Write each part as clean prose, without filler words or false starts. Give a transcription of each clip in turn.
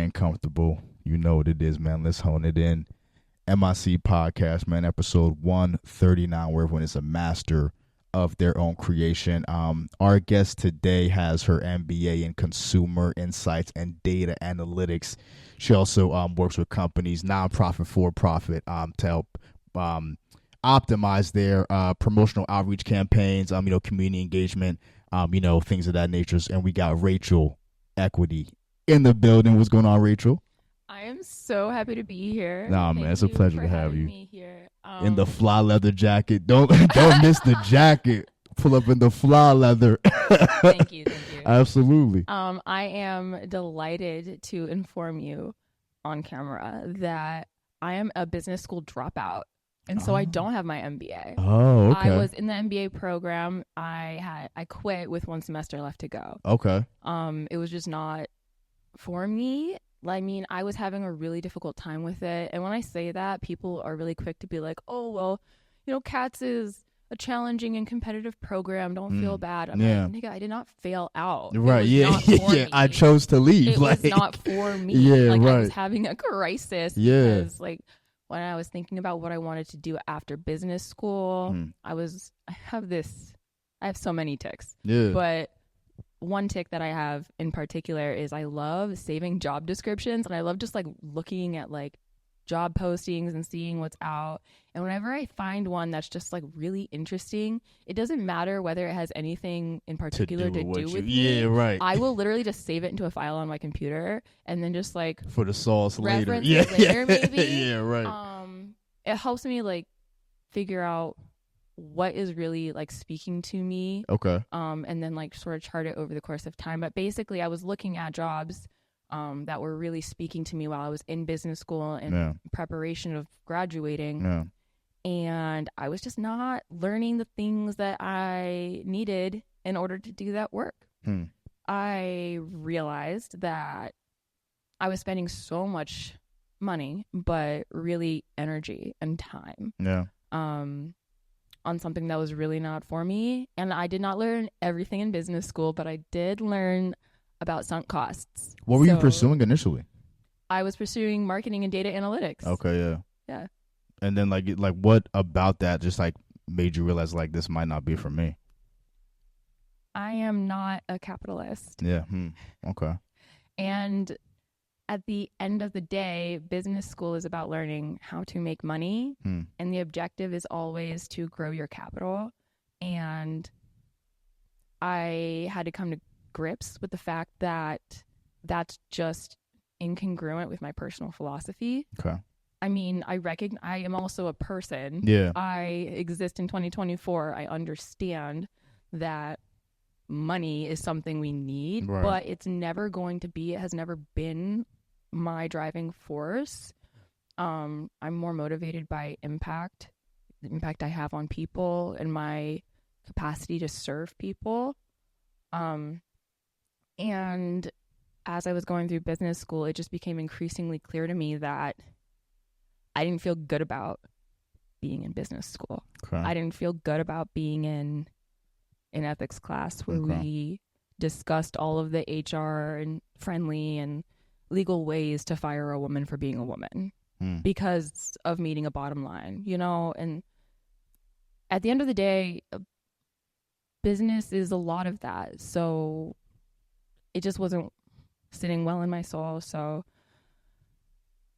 getting comfortable. You know what it is, man. Let's hone it in. MIC Podcast, man, episode 139, where everyone is a master of their own creation. Our guest today has her MBA in consumer insights and data analytics. She also works with companies, nonprofit, for-profit, to help optimize their promotional outreach campaigns, community engagement, things of that nature. And we got Rachel Equity in the building. What's going on, Rachel? I am so happy to be here. Nah, man, it's a pleasure to have you. Me here. In the fly leather jacket. Don't miss the jacket. Pull up in the fly leather. Thank you. Absolutely. I am delighted to inform you on camera that I am a business school dropout. And so I don't have my MBA. Oh, okay. I was in the MBA program. I quit with one semester left to go. Okay. It was just not for me. I mean, I was having a really difficult time with it. And when I say that, people are really quick to be like, oh, well, CATS is a challenging and competitive program. Don't feel bad. I'm like, nigga, I did not fail out. Right. Yeah. I chose to leave. It was not for me. Yeah, right. I was having a crisis. Yeah. Because, when I was thinking about what I wanted to do after business school, I have so many ticks. Yeah. But one tick that I have in particular is I love saving job descriptions, and I love just looking at job postings and seeing what's out. And whenever I find one that's just really interesting, it doesn't matter whether it has anything in particular to do with me. Yeah, right. I will literally just save it into a file on my computer and then just for the sauce later. Yeah, later maybe. Yeah, right. It helps me figure out what is really speaking to me. Okay. And then sort of chart it over the course of time. But basically I was looking at jobs that were really speaking to me while I was in business school and preparation of graduating. Yeah. And I was just not learning the things that I needed in order to do that work. I realized that I was spending so much money, but really energy and time. Yeah. On something that was really not for me. And I did not learn everything in business school, but I did learn about sunk costs. What were you pursuing initially? I was pursuing marketing and data analytics. Okay, yeah. Yeah. And then what about that just made you realize this might not be for me? I am not a capitalist. Yeah. Okay. And at the end of the day, business school is about learning how to make money. And the objective is always to grow your capital. And I had to come to grips with the fact that that's just incongruent with my personal philosophy. Okay. I mean, I am also a person. Yeah. I exist in 2024. I understand that money is something we need, right. But it has never been my driving force. I'm more motivated by the impact I have on people and my capacity to serve people. And as I was going through business school, it just became increasingly clear to me that I didn't feel good about being in business school. Okay. I didn't feel good about being in an ethics class where we discussed all of the HR and friendly and legal ways to fire a woman for being a woman because of meeting a bottom line, and at the end of the day, business is a lot of that. So it just wasn't sitting well in my soul. So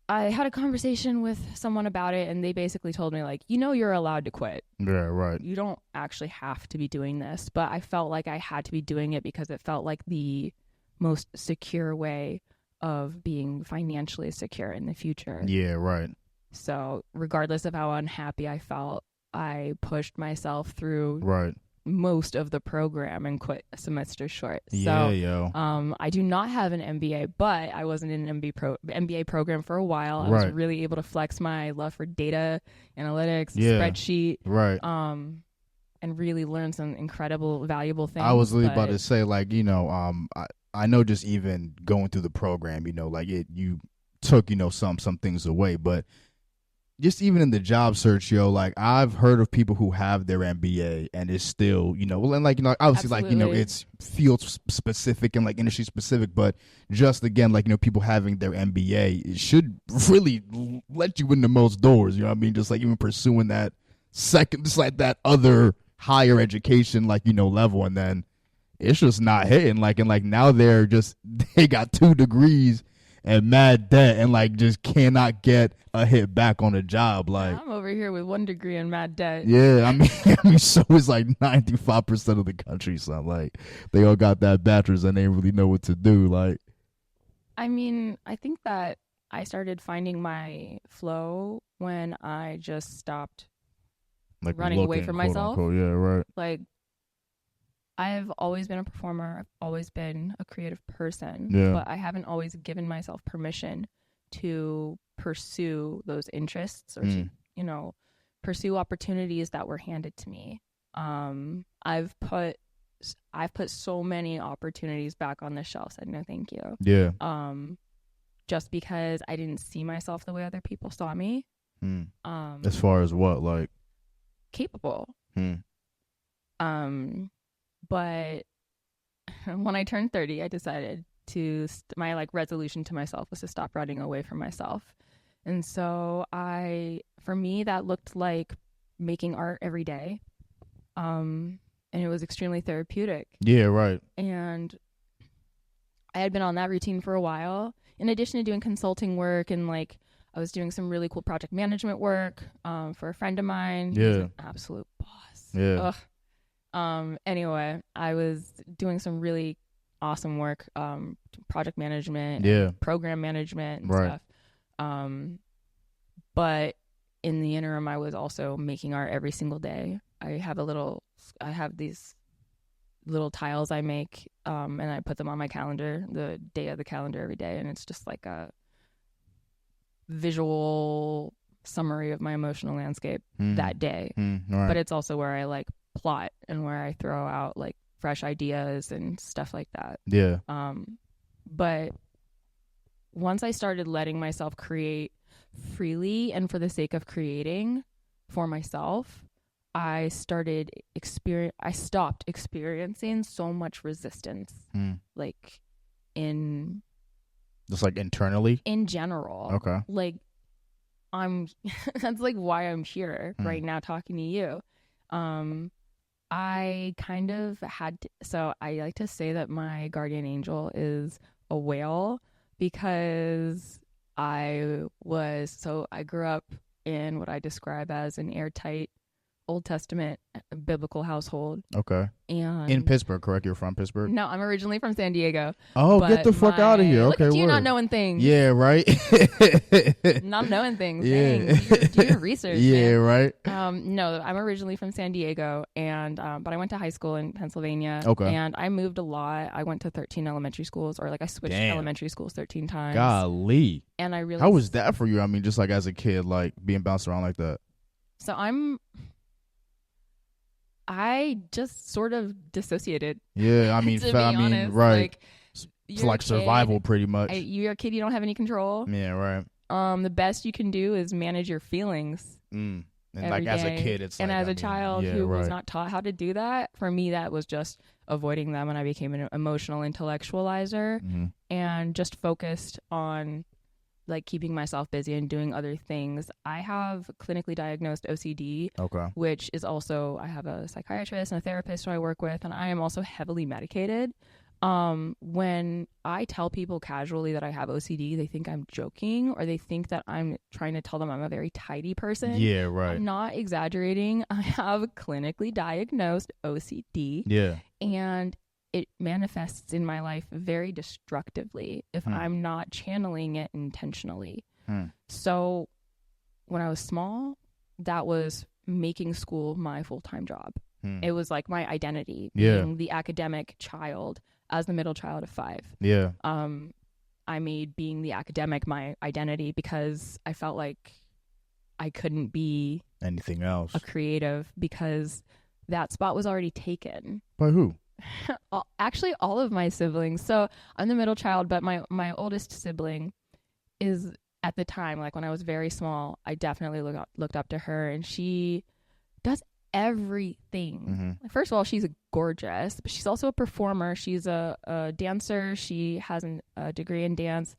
I had a conversation with someone about it, and they basically told me you're allowed to quit. Yeah, right. You don't actually have to be doing this. But I felt like I had to be doing it because it felt like the most secure way of being financially secure in the future. Yeah, right. So regardless of how unhappy I felt, I pushed myself through most of the program and quit a semester short. Yeah, I do not have an MBA, but I wasn't in an MBA program for a while. I was really able to flex my love for data analytics, spreadsheet, and really learn some incredible, valuable things. I was really about to say, I know just even going through the program, you took, some things away, but just even in the job search, yo, like I've heard of people who have their MBA and it's still, well, and like, obviously, like, Absolutely. it's field specific and like industry specific, but just again, like, people having their MBA, it should really let you in the most doors, you know what I mean? Just like even pursuing that second, just like that other higher education, like, level, and then it's just not hitting. Like, and like now they got 2 degrees and mad debt and like just cannot get a hit back on a job. Like, I'm over here with 1 degree in mad debt. yeah, I mean, so is like 95% of the country. So like, they all got that bachelor's and they really know what to do. Like, I mean, I think that I started finding my flow when I just stopped like running away from quote myself. unquote. Yeah, right. Like, I've always been a performer. I've always been a creative person. Yeah. But I haven't always given myself permission to pursue those interests or to, pursue opportunities that were handed to me. I've put so many opportunities back on the shelf, said no thank you. Yeah. Just because I didn't see myself the way other people saw me. As far as what, like capable. But when I turned 30, I decided to my like resolution to myself was to stop running away from myself. And so for me, that looked like making art every day. And it was extremely therapeutic. Yeah, right. And I had been on that routine for a while, in addition to doing consulting work, and like I was doing some really cool project management work for a friend of mine. Yeah. He's an absolute boss. Yeah. Ugh. Anyway, I was doing some really awesome work, project management, and program management and stuff. But in the interim, I was also making art every single day. I have these little tiles I make, and I put them on my calendar, the day of the calendar every day. And it's just like a visual summary of my emotional landscape that day. Right. But it's also where I like plot and where I throw out like fresh ideas and stuff like that. Yeah. But once I started letting myself create freely and for the sake of creating for myself, I stopped experiencing so much resistance, like just like internally in general. Okay. Like that's like why I'm here right now talking to you. I kind of so I like to say that my guardian angel is a whale, because I grew up in what I describe as an airtight Old Testament biblical household. Okay. And in Pittsburgh, correct? You're from Pittsburgh? No, I'm originally from San Diego. Oh, get the fuck out of here. Okay, look at you not knowing things. Yeah, right. Not knowing things. Yeah. Dang, do your research. Yeah, man. right. No, I'm originally from San Diego, and but I went to high school in Pennsylvania. Okay. And I moved a lot. I went to 13 elementary schools, or like I switched elementary schools 13 times. Golly. And I really. How was that for you? I mean, just like as a kid, like being bounced around like that. So I just sort of dissociated. Yeah, I mean, to be honest, right. Like, it's like survival, pretty much. You're a kid, you don't have any control. Yeah, right. The best you can do is manage your feelings. And like as a kid, it's and like, as a child who was not taught how to do that, for me, that was just avoiding them, and I became an emotional intellectualizer and just focused on like keeping myself busy and doing other things. I have clinically diagnosed OCD, which is also, I have a psychiatrist and a therapist who I work with, and I am also heavily medicated. When I tell people casually that I have OCD, they think I'm joking, or they think that I'm trying to tell them I'm a very tidy person. Yeah, right. I'm not exaggerating. I have clinically diagnosed OCD. Yeah. And it manifests in my life very destructively if I'm not channeling it intentionally. So when I was small, that was making school my full-time job. It was like my identity, being the academic child as the middle child of 5. Yeah. I made being the academic my identity because I felt like I couldn't be anything else, a creative, because that spot was already taken. By who? Actually, all of my siblings. So I'm the middle child, but my oldest sibling at the time, like when I was very small, I definitely looked up to her, and she does everything. First of all, she's gorgeous, but she's also a performer. She's a dancer. She has a degree in dance.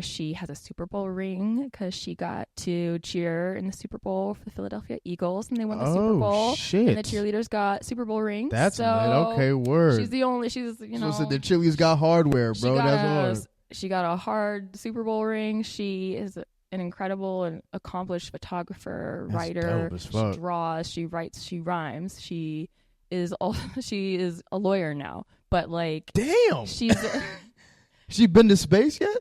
She has a Super Bowl ring because she got to cheer in the Super Bowl for the Philadelphia Eagles, and they won the Super Bowl. Shit. And the cheerleaders got Super Bowl rings. That's so lit. Okay, word. She's the only. She's So the cheerleaders got hardware, bro. That's hard. She got a hard Super Bowl ring. She is an incredible and accomplished photographer, writer. She draws, she writes, she rhymes. She is a lawyer now. But like, damn, she's she been to space yet?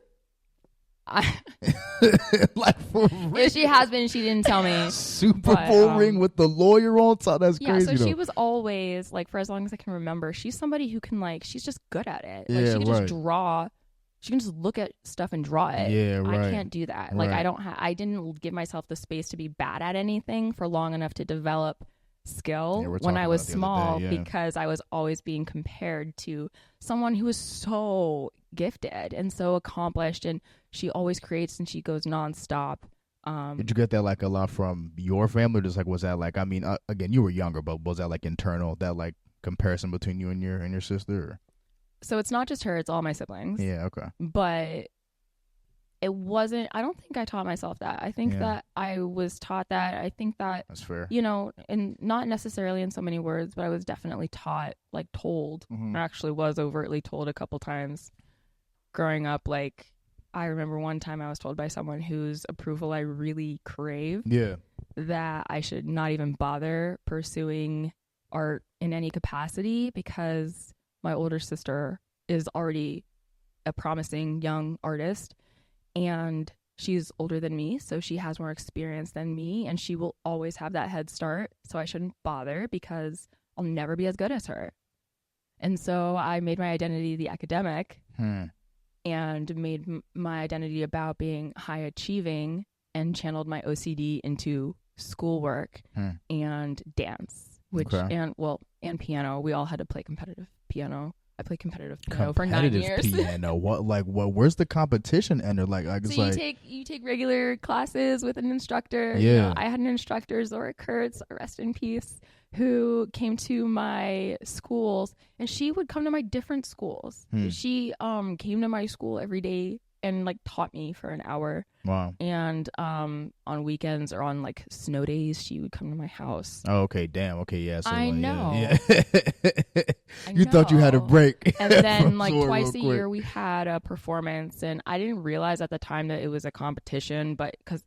Like for real? If she has been, she didn't tell me. Super Bowl ring with the lawyer on top. That's crazy. Yeah, so though. she was always like, for as long as I can remember, she's somebody who can like, she's just good at it. Like yeah, she can right. just draw. She can just look at stuff and draw it. Yeah, right. I can't do that. Like I didn't give myself the space to be bad at anything for long enough to develop skill when I was small because I was always being compared to someone who was so gifted and so accomplished, and she always creates and she goes nonstop. Did you get that like a lot from your family, or just like was that like, I mean, again, you were younger, but was that like internal, that like comparison between you and your sister? Or? So it's not just her, it's all my siblings. Yeah, okay. But it wasn't, I don't think I taught myself that. I think that I was taught that. I think that that's fair. You know, and not necessarily in so many words, but I was definitely taught, like told. I actually was overtly told a couple times growing up. Like, I remember one time I was told by someone whose approval I really crave. Yeah. That I should not even bother pursuing art in any capacity because my older sister is already a promising young artist and she's older than me, so she has more experience than me and she will always have that head start, so I shouldn't bother because I'll never be as good as her. And so I made my identity the academic and made my identity about being high achieving and channeled my OCD into schoolwork and dance, which and piano. We all had to play competitive piano. I played competitive piano for 9 years. Piano. What? Where's the competition ender? Like it's so like you take regular classes with an instructor. Yeah. You know, I had an instructor, Zora Kurtz, rest in peace, who came to my schools, and she would come to my different schools. She came to my school every day and like taught me for an hour. Wow. And on weekends or on like snow days, she would come to my house. Oh, okay. Damn. Okay. Yeah. So, I know. Yeah. You thought you had a break. And then like twice a year we had a performance, and I didn't realize at the time that it was a competition, but because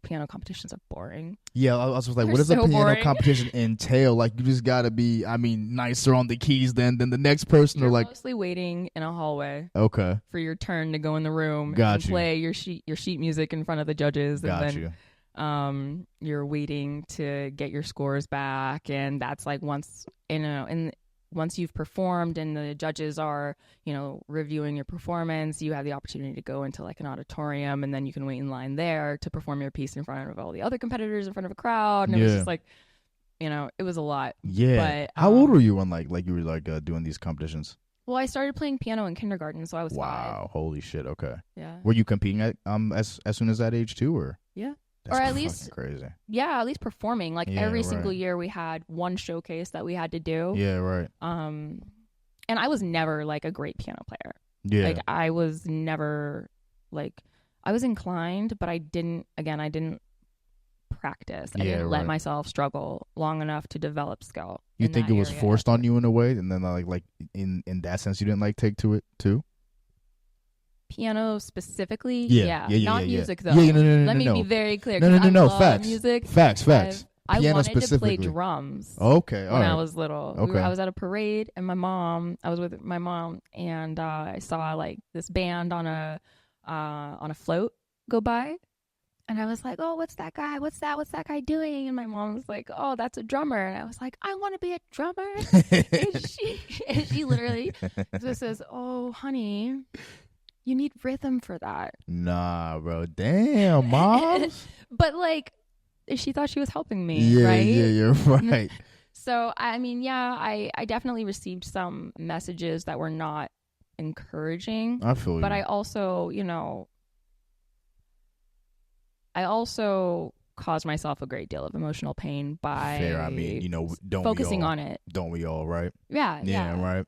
piano competitions are boring. Yeah, I was like, what does a piano competition entail? Like, you just gotta be, I mean, nicer on the keys than the next person. You're or like mostly waiting in a hallway. Okay. For your turn to go in the room and play your sheet music in front of the judges. Got and then you're waiting to get your scores back, and that's like once once you've performed and the judges are, reviewing your performance, you have the opportunity to go into like an auditorium, and then you can wait in line there to perform your piece in front of all the other competitors in front of a crowd. And it was just like, it was a lot. Yeah. But how old were you when like you were like doing these competitions? Well, I started playing piano in kindergarten, so I was 5. Wow. Holy shit. Okay. Yeah. Were you competing at as soon as that age too, or? Yeah. That's or at least crazy. Yeah, at least performing. Like every single year we had one showcase that we had to do. Yeah, right. And I was never like a great piano player. Yeah. Like I was never like, I was inclined, but I didn't practice. I didn't let myself struggle long enough to develop skill. You think it was forced on you in a way, and then like in that sense you didn't like take to it too? Piano specifically, not music though. Yeah, no, Let me be very clear. No. Facts. Music. Facts. I Piano wanted to play specifically. Drums. Okay, when I was little. Okay. I was at a parade, and I was with my mom, and I saw like this band on a float go by, and I was like, "Oh, what's that guy? What's that guy doing?" And my mom was like, "Oh, that's a drummer." And I was like, "I want to be a drummer." and she literally just says, "Oh, honey, you need rhythm for that." Nah, bro. Damn, mom. But like, she thought she was helping me, right? Yeah, you're right. So, I mean, I definitely received some messages that were not encouraging. I feel you. But I also, I also caused myself a great deal of emotional pain by Fair. I mean, don't focusing we all? on it. Don't we all? Right? Yeah, Yeah. Right.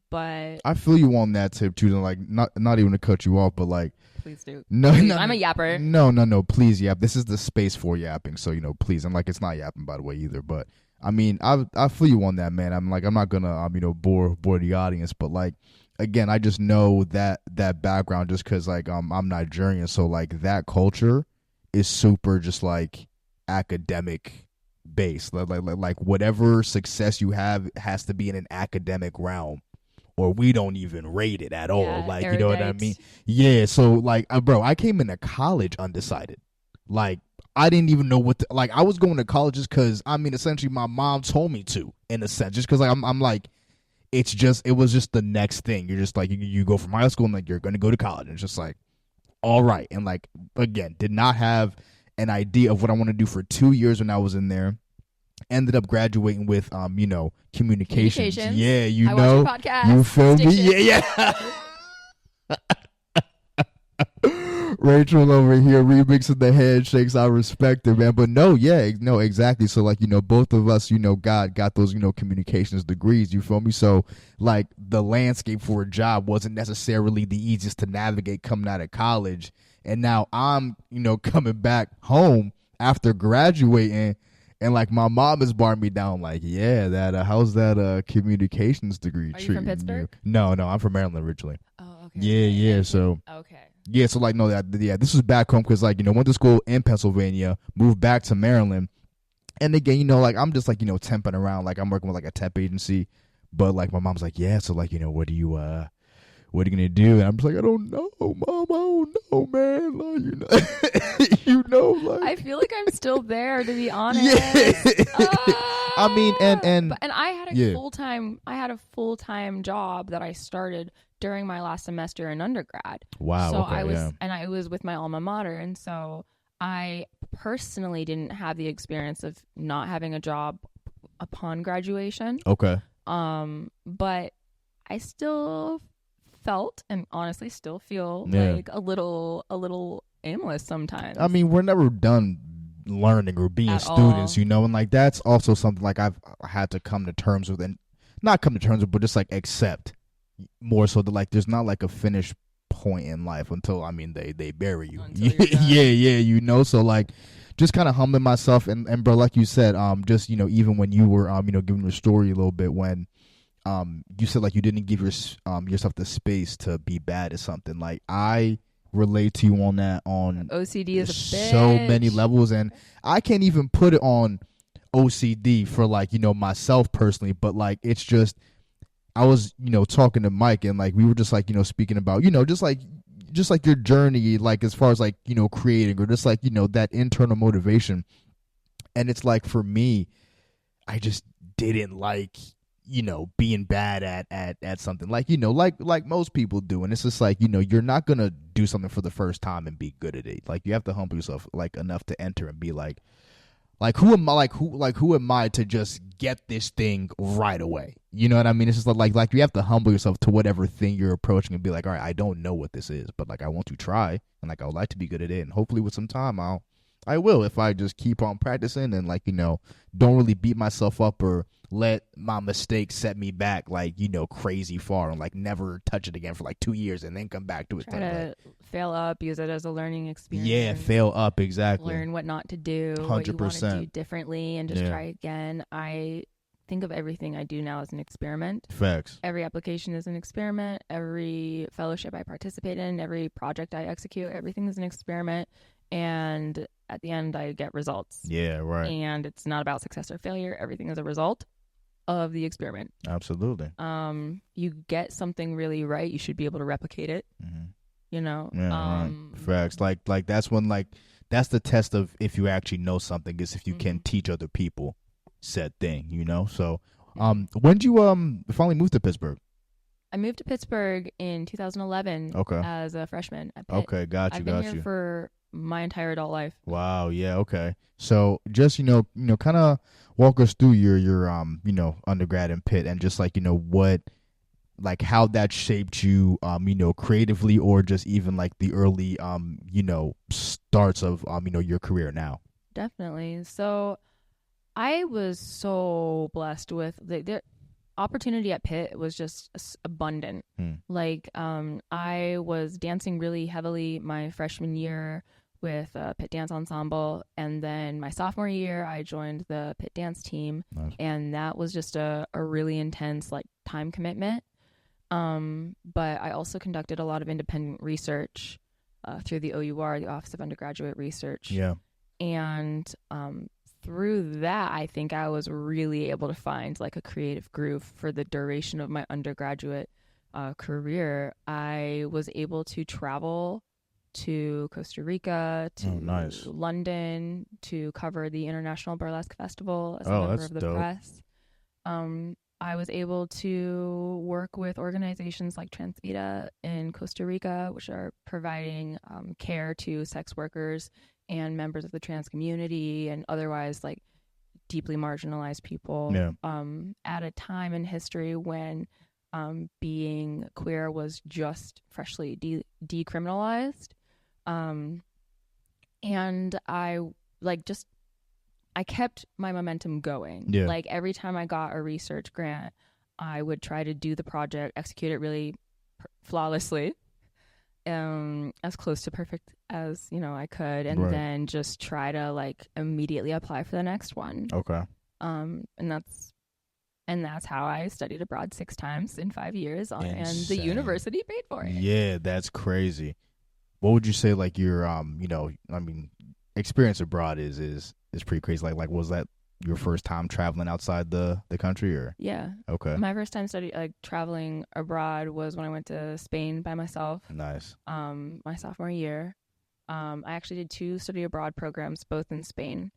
But I feel you on that tip too. Like, not even to cut you off, but like, please do. no, Please. no, I'm a yapper. no, please yap. This is the space for yapping, so please. And like, it's not yapping by the way either. But I mean, I feel you on that, man. I'm not gonna bore the audience, but like, again, I just know that background just because like I'm Nigerian, so like that culture is super just like academic based. Like whatever success you have has to be in an academic realm, or we don't even rate it at all. Yeah, Like, erudite. you know what I mean? Yeah. So like, bro, I came into college undecided. Like, I didn't even know what like I was going to college just because essentially my mom told me to, in a sense, just because like I'm like, it was just the next thing. You're just like, you go from high school and like you're going to go to college. And it's just like, all right. And like, again, did not have an idea of what I want to do for 2 years when I was in there. Ended up graduating with communications. Yeah, I watch your podcast. You feel me? Yeah. Rachel over here remixing the handshakes. I respect it, man. But no, exactly. So like, both of us, got those, communications degrees. You feel me? So like the landscape for a job wasn't necessarily the easiest to navigate coming out of college. And now I'm, coming back home after graduating. And like my mom has barred me down, like, yeah, that how's that communications degree treating you? Are you from Pittsburgh? No, I'm from Maryland originally. Oh, okay. Yeah. So okay. Yeah, so like no, this was back home because like went to school in Pennsylvania, moved back to Maryland, and again like I'm just like temping around, like I'm working with like a temp agency, but like my mom's like, yeah, so like what are you gonna do? And I'm just like, I don't know, Mom, I don't know, man. Like, like I feel like I'm still there, to be honest. Yeah. I mean, and I had a full-time job that I started during my last semester in undergrad. Wow. So okay, I was with my alma mater, and so I personally didn't have the experience of not having a job upon graduation. Okay. But I still felt, and honestly still feel, like a little aimless sometimes. I mean, we're never done learning or being students, and like that's also something like I've had to come to terms with, and not come to terms with, but just like accept more so that like there's not like a finished point in life until they bury you. Yeah, so like just kind of humbling myself, and bro, like you said, just even when you were giving your story a little bit, when you said like you didn't give yourself the space to be bad at something. Like I relate to you on that. On OCD is a bitch. So many levels, and I can't even put it on OCD for like myself personally, but like it's just I was talking to Mike, and like we were just like speaking about just like your journey, like as far as like creating, or just like that internal motivation. And it's like for me, I just didn't like being bad at something, like like most people do. And it's just like you're not gonna do something for the first time and be good at it. Like you have to humble yourself like enough to enter and be like who am I, who am I to just get this thing right away? You know what I mean? It's just like you have to humble yourself to whatever thing you're approaching and be like, all right, I don't know what this is, but like I want to try, and like I would like to be good at it, and hopefully with some time I will, if I just keep on practicing and like don't really beat myself up or let my mistakes set me back like crazy far, and like never touch it again for like 2 years and then come back to it. Try to fail up, use it as a learning experience. Yeah, fail up, exactly. Learn what not to do, 100%. what you want to do differently, and just try again. I think of everything I do now as an experiment. Facts. Every application is an experiment. Every fellowship I participate in, every project I execute, everything is an experiment. And at the end, I get results. Yeah, right. And it's not about success or failure. Everything is a result of the experiment. Absolutely. You get something really right, you should be able to replicate it. Mm-hmm. Yeah, right. Facts. Like that's when that's the test of if you actually know something, is if you can teach other people said thing. So, when did you finally move to Pittsburgh? I moved to Pittsburgh in 2011. Okay. As a freshman at Pitt. Okay, got you. I've been here for my entire adult life. Wow. Yeah. Okay. So just kind of walk us through your undergrad in Pitt, and just like what like how that shaped you, creatively, or just even like the early, starts of, your career now. Definitely. So I was so blessed with the opportunity at Pitt was just abundant. Like, I was dancing really heavily my freshman year with Pitt Dance Ensemble, and then my sophomore year I joined the Pitt Dance team. Nice. And that was just a really intense like time commitment. But I also conducted a lot of independent research through the OUR, the Office of Undergraduate Research. Yeah. And through that, I think I was really able to find like a creative groove for the duration of my undergraduate career. I was able to travel to Costa Rica, to nice. London, to cover the International Burlesque Festival as a member that's of the dope. press. I was able to work with organizations like Transvita in Costa Rica, which are providing care to sex workers and members of the trans community and otherwise like deeply marginalized people. Yeah. At a time in history when being queer was just freshly decriminalized. And I kept my momentum going. Yeah. Like every time I got a research grant, I would try to do the project, execute it really flawlessly, as close to perfect as I could, and then just try to like immediately apply for the next one. Okay. And that's how I studied abroad 6 times in 5 years, and the university paid for it. Yeah, that's crazy. What would you say like your experience abroad is pretty crazy. Like was that your first time traveling outside the country, or? Yeah. Okay. My first time traveling abroad was when I went to Spain by myself. Nice. My sophomore year. I actually did 2 study abroad programs, both in Spain.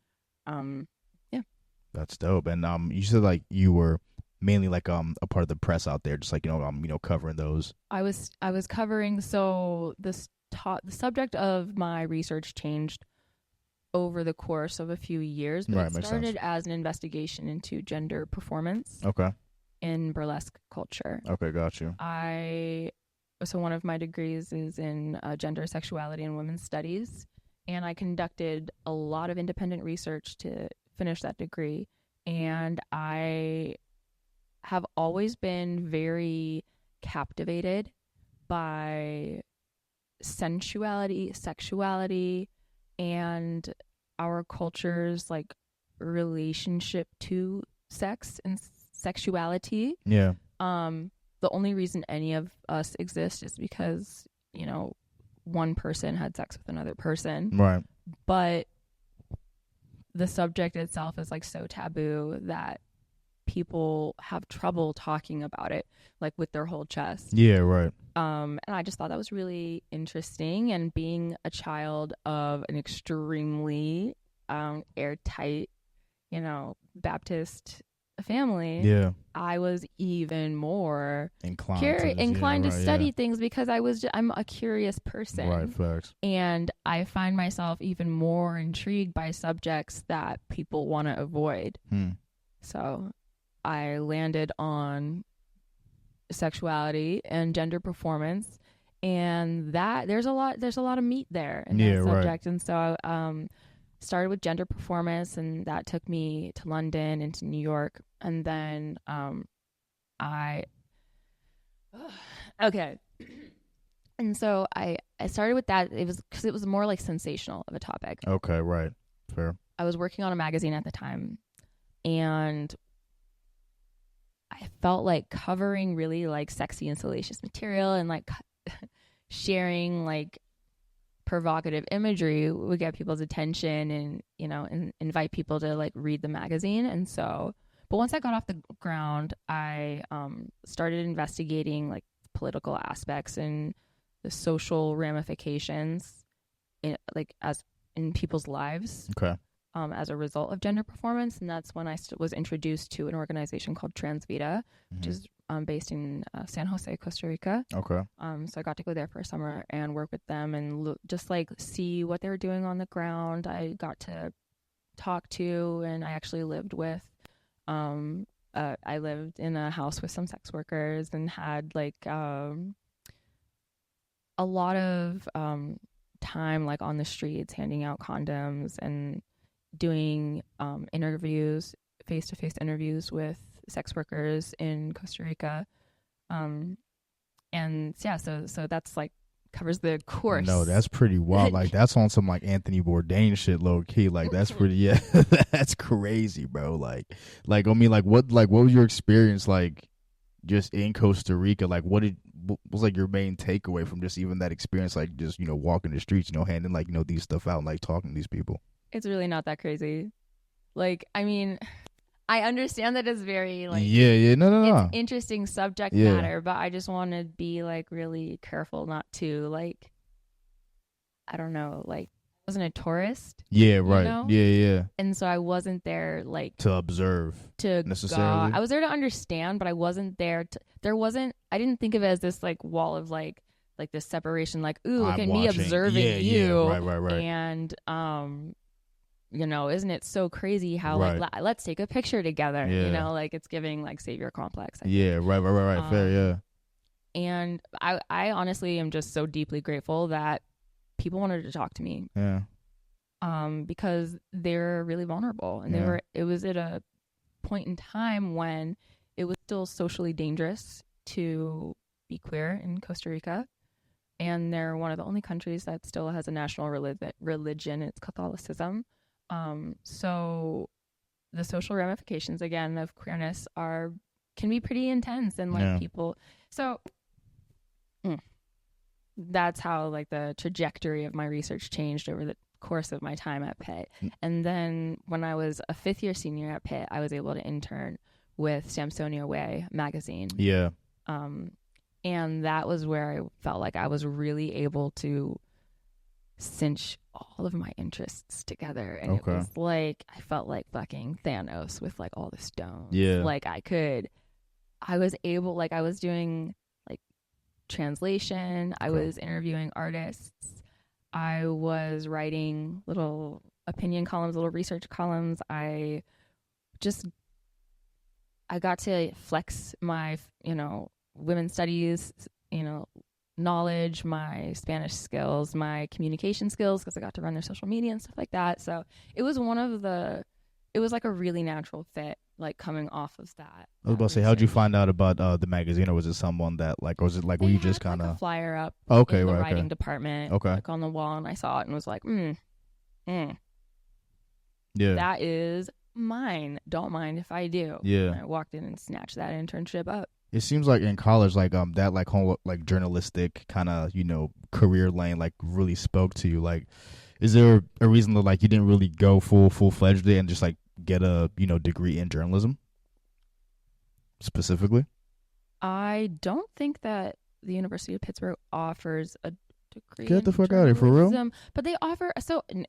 Yeah. That's dope. And you said like you were mainly like a part of the press out there, just like covering those. I was covering, so the subject of my research changed over the course of a few years, but it started as an investigation into gender performance. Okay. In burlesque culture. Okay, got you. So one of my degrees is in gender, sexuality, and women's studies, and I conducted a lot of independent research to finish that degree. And I have always been very captivated by sensuality, sexuality, and our culture's like relationship to sex and sexuality. Yeah. The only reason any of us exist is because one person had sex with another person. Right. But the subject itself is like so taboo that people have trouble talking about it like with their whole chest. Yeah, right. And I just thought that was really interesting. And being a child of an extremely airtight, Baptist family, yeah, I was even more inclined to study things because I'm a curious person. Right, facts. And I find myself even more intrigued by subjects that people want to avoid. So I landed on sexuality and gender performance, and that there's a lot of meat there in that subject. Right. And so started with gender performance, and that took me to London and to New York, and then and so I started with that. It was because it was more like sensational of a topic. Okay, right, fair. I was working on a magazine at the time, and I felt like covering really like sexy and salacious material and like sharing like provocative imagery would get people's attention and and invite people to like read the magazine. And so, but once I got off the ground, I started investigating like political aspects and the social ramifications in people's lives. Okay. As a result of gender performance. And that's when I was introduced to an organization called Transvita, which is based in San Jose, Costa Rica. Okay. So I got to go there for a summer and work with them and just like see what they were doing on the ground. I got to talk to, and I actually lived with a I lived in a house with some sex workers and had like a lot of time like on the streets handing out condoms and doing interviews, face-to-face interviews with sex workers in Costa Rica. And yeah, so that's like covers the course. No, that's pretty wild. Like that's on some like Anthony Bourdain shit, low key. Like that's pretty. Yeah, that's crazy, bro. Like I mean, like what was your experience like, just in Costa Rica? Like what was like your main takeaway from just even that experience? Like just walking the streets, handing like these stuff out and like talking to these people. It's really not that crazy. Like I mean, I understand that it's very like yeah no it's interesting subject matter, but I just want to be like really careful not to like, I don't know, like I wasn't a tourist. Yeah, right. Yeah. And so I wasn't there like to observe to necessarily. I was there to understand, but I wasn't there to. I didn't think of it as this like wall of like this separation. Like, ooh, look at me observing you. Yeah, right. And isn't it so crazy how like let's take a picture together? Yeah. Like it's giving like savior complex. Right. Fair, yeah. And I honestly am just so deeply grateful that people wanted to talk to me. Yeah. Because they're really vulnerable, and it was at a point in time when it was still socially dangerous to be queer in Costa Rica. And they're one of the only countries that still has a national religion. It's Catholicism. So the social ramifications again of queerness can be pretty intense, and like people. So that's how like the trajectory of my research changed over the course of my time at Pitt. And then when I was a 5th year senior at Pitt, I was able to intern with Samsonia Way magazine. Yeah. And that was where I felt like I was really able to cinch all of my interests together. And it was like, I felt like fucking Thanos with like all the stones. Yeah. Like I was able, like I was doing like translation. I was interviewing artists. I was writing little opinion columns, little research columns. I got to flex my, women's studies, knowledge, my Spanish skills, my communication skills, because I got to run their social media and stuff like that. So it was it was like a really natural fit, like coming off of that. I was about to say, how'd you find out about the magazine, or was it someone that like, or was it like, were you just kind of like a flyer up in the writing department, like on the wall, and I saw it and was like, yeah, that is mine. Don't mind if I do. Yeah. And I walked in and snatched that internship up. It seems like in college, like that like whole like journalistic kind of career lane like really spoke to you. Like, is there a reason that like you didn't really go full-fledged and just like get a degree in journalism specifically? I don't think that the University of Pittsburgh offers a degree. Get the fuck out of here, for real? But they offer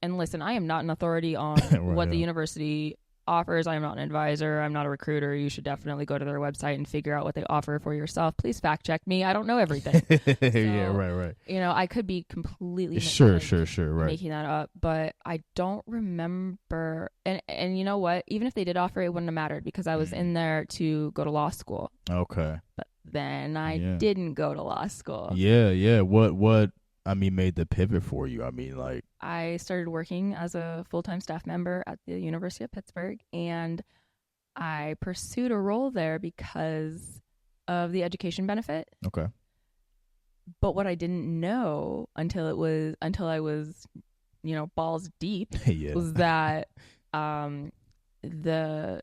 and listen, I am not an authority on what the university offers. I am not an advisor. I'm not a recruiter. You should definitely go to their website and figure out what they offer for yourself. Please fact check me. I don't know everything. Yeah, right. I could be completely sure, right, making that up, but I don't remember. And you know what? Even if they did offer, it wouldn't have mattered because I was in there to go to law school. Okay. But then I didn't go to law school. Yeah. What made the pivot for you? I mean, like, I started working as a full-time staff member at the University of Pittsburgh, and I pursued a role there because of the education benefit. Okay. But what I didn't know until I was, balls deep was that the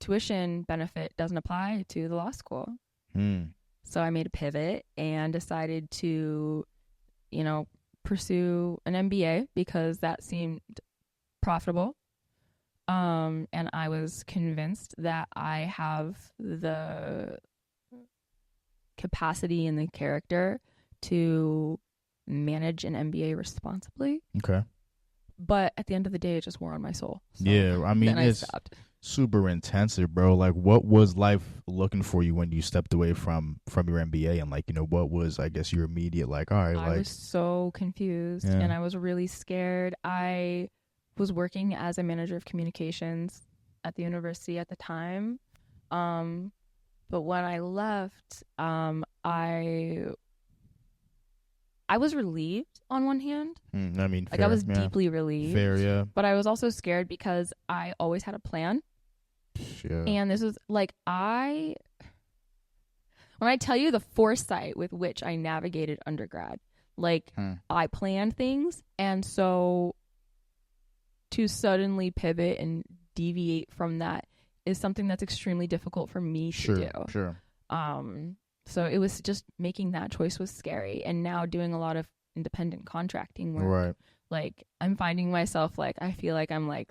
tuition benefit doesn't apply to the law school. So I made a pivot and decided to pursue an MBA because that seemed profitable. And I was convinced that I have the capacity and the character to manage an MBA responsibly. Okay. But at the end of the day, it just wore on my soul. So it's stopped. Super intensive, bro. Like, what was life looking for you when you stepped away from your MBA, and like, what was, I guess, your immediate like, all right, I was so confused and I was really scared. I was working as a manager of communications at the university at the time, But when I left, I was relieved on one hand. I mean, Like fair, I was yeah. deeply relieved. Fair, yeah. But I was also scared because I always had a plan. Yeah. And this was like when I tell you the foresight with which I navigated undergrad, like I planned things, and so to suddenly pivot and deviate from that is something that's extremely difficult for me to do. Sure. So it was just making that choice was scary, and now doing a lot of independent contracting work. Right. Like I'm finding myself like I feel like I'm like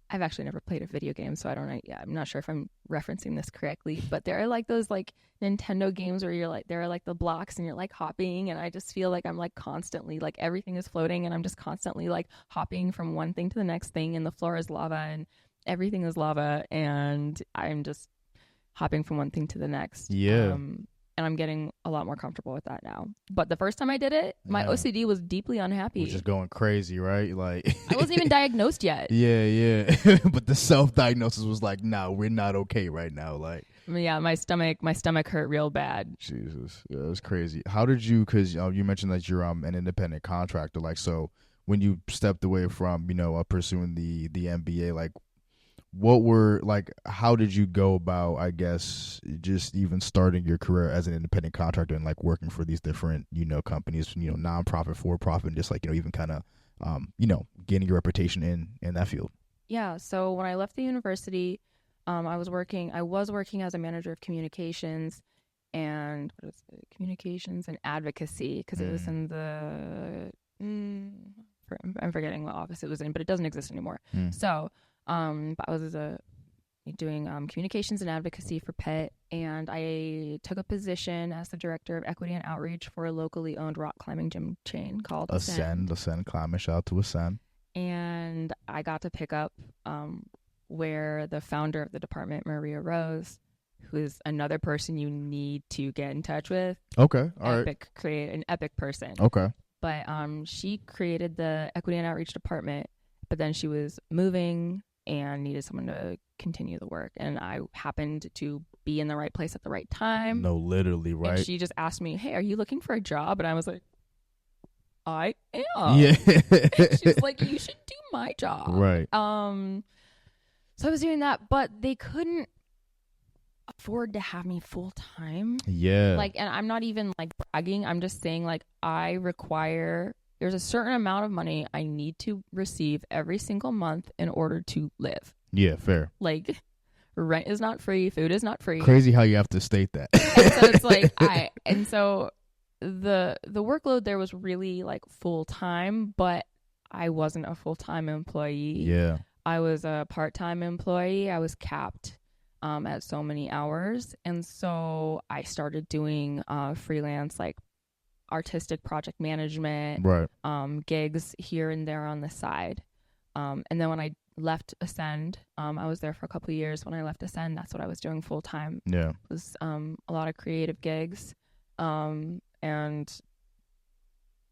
I've actually never played a video game, so I don't know. Yeah, I'm not sure if I'm referencing this correctly, but there are like those like Nintendo games where you're like there are like the blocks and you're like hopping, and I just feel like I'm like constantly like everything is floating, and I'm just constantly like hopping from one thing to the next thing, and the floor is lava and everything is lava, and I'm just hopping from one thing to the next. Yeah. And I'm getting a lot more comfortable with that now. But the first time I did it, my OCD was deeply unhappy. Which is going crazy, right? Like I wasn't even diagnosed yet. Yeah. But the self-diagnosis was like, nah, we're not okay right now. Like, yeah, my stomach hurt real bad. Jesus, yeah, it was crazy. How did you? Because you mentioned that you're an independent contractor. Like, so when you stepped away from pursuing the MBA, like, what were like? How did you go about? I guess just even starting your career as an independent contractor and like working for these different companies, nonprofit, for profit, and just like even kind of gaining your reputation in that field. Yeah. So when I left the university, I was working as a manager of communications and communications and advocacy, because it was in the I'm forgetting what office it was in, but it doesn't exist anymore. So I was doing communications and advocacy for PET, and I took a position as the director of equity and outreach for a locally owned rock climbing gym chain called Ascend climbing. Shout out to Ascend. And I got to pick up where the founder of the department, Maria Rose, who is another person you need to get in touch with. Okay, all right. Create an epic person. Okay. But she created the equity and outreach department, but then she was moving and needed someone to continue the work, and I happened to be in the right place at the right time. No, literally, right? And she just asked me, "Hey, are you looking for a job?" And I was like, "I am." Yeah. She's like, "You should do my job." Right. So I was doing that, but they couldn't afford to have me full time. Yeah. Like, and I'm not even like bragging. I'm just saying like there's a certain amount of money I need to receive every single month in order to live. Yeah, fair. Like, rent is not free, food is not free. Crazy how you have to state that. And so it's like so the workload there was really like full time, but I wasn't a full time employee. Yeah. I was a part time employee. I was capped at so many hours, and so I started doing freelance like artistic project management, right? Gigs here and there on the side. And then when I left Ascend, I was there for a couple of years. When I left Ascend, that's what I was doing full time. Yeah, it was a lot of creative gigs, and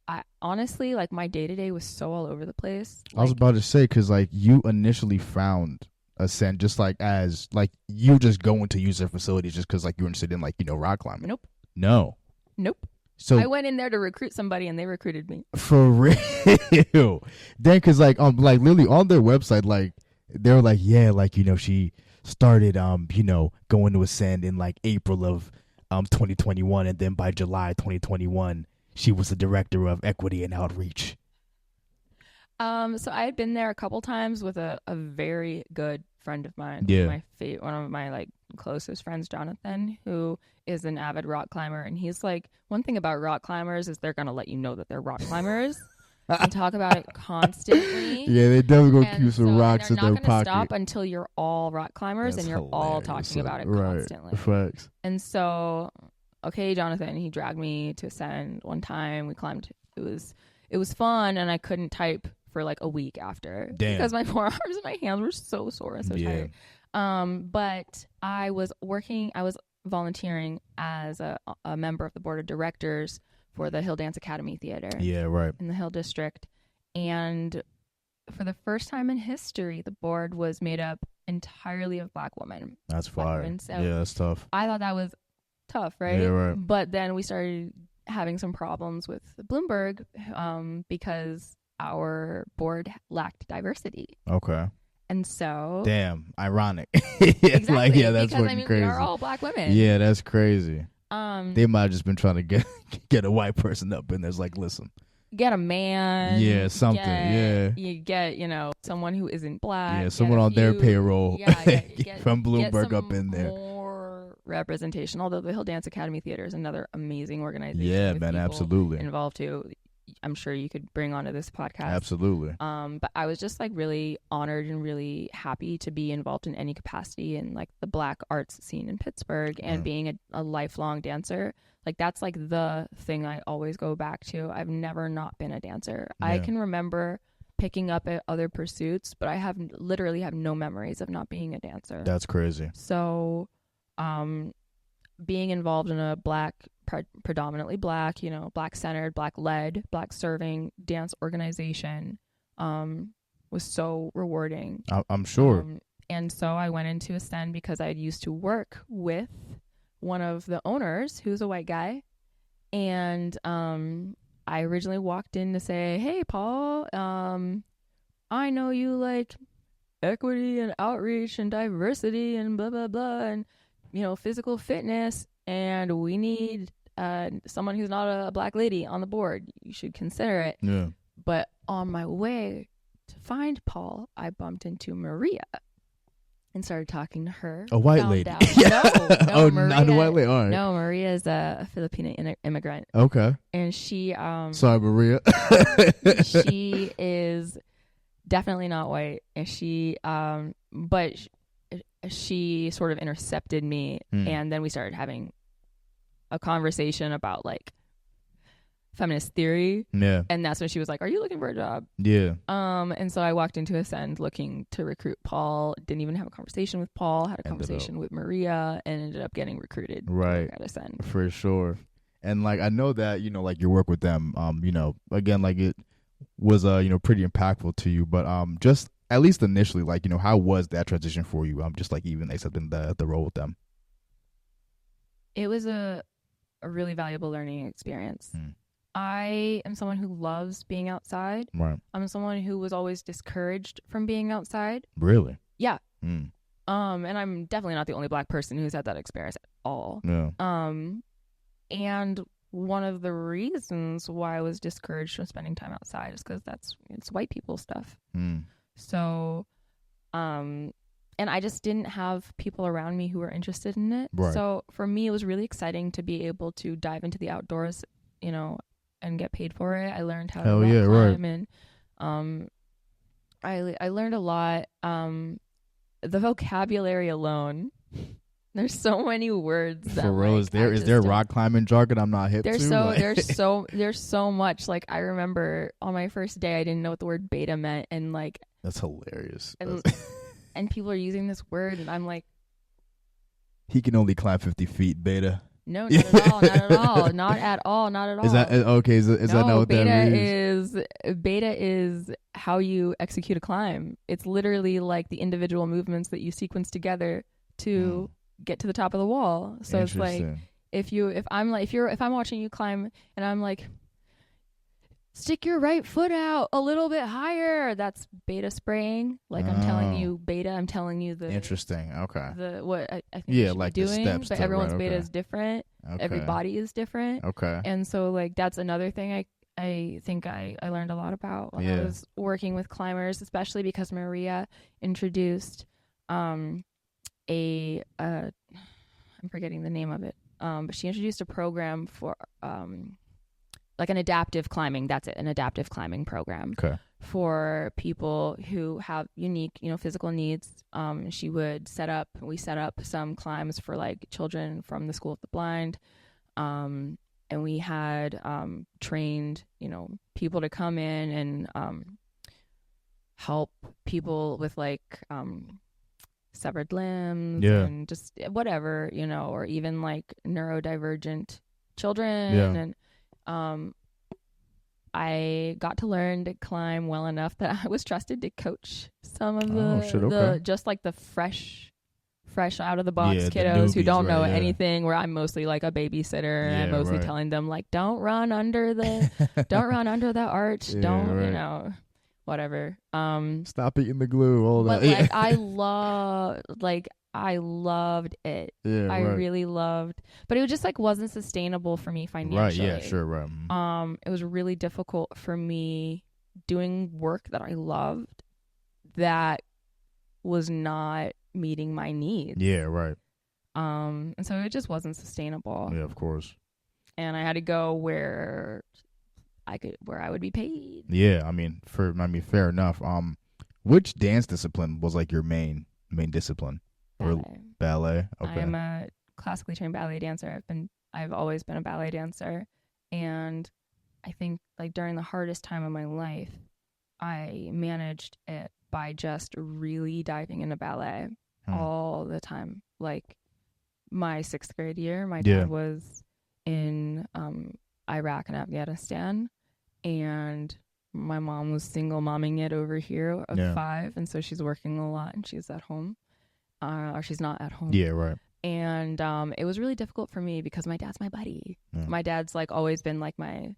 I honestly like my day to day was so all over the place. I was about to say, because like you initially found Ascend just like as like you just going to use their facilities just because like you were interested in like rock climbing. Nope. So I went in there to recruit somebody, and they recruited me. For real. Then, cause like literally on their website, like they were like, yeah, like she started going to Ascend in like April of 2021, and then by July 2021, she was the director of equity and outreach. So I had been there a couple times with a very good friend of mine. Yeah. One of my like closest friends, Jonathan, who is an avid rock climber, and he's like, one thing about rock climbers is they're gonna let you know that they're rock climbers and talk about it constantly. Yeah, they definitely gonna keep some rocks in their pocket. They're not gonna stop until you're all rock climbers. That's and you're hilarious. All talking about it constantly. Facts. And so, okay, Jonathan, he dragged me to Ascend one time. We climbed. It was fun, and I couldn't type for like a week after. Damn. Because my forearms and my hands were so sore and so tired. But I was volunteering as a member of the board of directors for the Hill Dance Academy Theater. Yeah, right. In the Hill District. And for the first time in history, the board was made up entirely of Black women. That's Black fire. women. So yeah, that's tough. I thought that was tough, right? Yeah, right. But then we started having some problems with Bloomberg because our board lacked diversity. Okay. And so damn, ironic. exactly, like, yeah, that's because fucking crazy. we are all Black women. Yeah, that's crazy. They might have just been trying to get a white person up in there. It's like, listen, get a man. Yeah, something. You get, someone who isn't Black. Yeah, someone on their payroll. Get from Bloomberg get up in there. More representation. Although the Hill Dance Academy Theater is another amazing organization. Yeah, with man, people absolutely involved too. I'm sure you could bring onto this podcast. Absolutely. But I was just like really honored and really happy to be involved in any capacity in like the Black arts scene in Pittsburgh and being a lifelong dancer. Like that's like the thing I always go back to. I've never not been a dancer. Yeah. I can remember picking up at other pursuits, but I literally have no memories of not being a dancer. That's crazy. So, being involved in a predominantly Black, Black centered, Black led, Black serving dance organization, was so rewarding. I'm sure. And so I went into Ascend because I used to work with one of the owners who's a white guy. And, I originally walked in to say, hey, Paul, I know you like equity and outreach and diversity and blah, blah, blah. And, physical fitness, and we need someone who's not a Black lady on the board. You should consider it. Yeah. But on my way to find Paul, I bumped into Maria and started talking to her. A white lady. No, Maria, not a white lady. All right. No, Maria is a Filipino immigrant. Okay. And she sorry, Maria. she is definitely not white, and but she sort of intercepted me, and then we started having a conversation about like feminist theory. Yeah. And that's when she was like, are you looking for a job? Yeah. And so I walked into Ascend looking to recruit Paul. Didn't even have a conversation with Paul, had a conversation with Maria, and ended up getting recruited right at Ascend. For sure. And like I know that, like your work with them, again, like it was pretty impactful to you, but just at least initially, like, how was that transition for you? Just like even accepting the role with them. It was a really valuable learning experience. I am someone who loves being outside. Right. I'm someone who was always discouraged from being outside. Really? Yeah. And I'm definitely not the only Black person who's had that experience at all. Yeah. And one of the reasons why I was discouraged from spending time outside is because it's white people stuff. So, and I just didn't have people around me who were interested in it. Right. So for me, it was really exciting to be able to dive into the outdoors, and get paid for it. I learned how to rock climb, and I learned a lot. The vocabulary alone. There's so many words. For real, is there rock climbing jargon I'm not hip to? There's so much. Like I remember on my first day, I didn't know what the word beta meant, and like that's hilarious. And people are using this word, and I'm like, he can only climb 50 feet, beta. No, not at all, not at all, not at all, not at all. Is that okay? Is that not what that means? Beta is how you execute a climb. It's literally like the individual movements that you sequence together to get to the top of the wall. So it's like if I'm watching you climb and I'm like, stick your right foot out a little bit higher, that's beta spraying. Like I'm telling you beta, I'm telling you the interesting. Okay. The what I think you should like be doing, the steps, but everyone's beta is different. Okay. Every body is different. Okay. And so like that's another thing I think I learned a lot about when I was working with climbers, especially because Maria introduced I'm forgetting the name of it. But she introduced a program for like an adaptive climbing. That's it, an adaptive climbing program for people who have unique, physical needs. We set up some climbs for like children from the School of the Blind. And we had trained, people to come in and help people with like severed limbs and just whatever, or even like neurodivergent children. And I got to learn to climb well enough that I was trusted to coach some of okay. just like the fresh out of the box Yeah, kiddos who newbies, don't know right, yeah. anything, where I'm mostly like a babysitter and I'm mostly right. telling them like, don't run under the arch, Yeah, don't, right. you know, whatever. Stop eating the glue, all but that. I loved it. Yeah, I right. really loved, but it just like wasn't sustainable for me financially. Right, yeah, sure, right. It was really difficult for me doing work that I loved that was not meeting my needs. Yeah, right. And so it just wasn't sustainable. Yeah, of course. And I had to go where I would be paid. Yeah, I mean, fair enough. Which dance discipline was like your main discipline? Ballet. Or ballet? Okay. I am a classically trained ballet dancer. I've always been a ballet dancer, and I think like during the hardest time of my life, I managed it by just really diving into ballet all the time. Like my 6th grade year, my dad was in Iraq and Afghanistan, and my mom was single momming it over here of 5, and so she's working a lot and she's at home. Or she's not at home. Yeah, right. And it was really difficult for me because my dad's my buddy. Yeah. My dad's like always been like my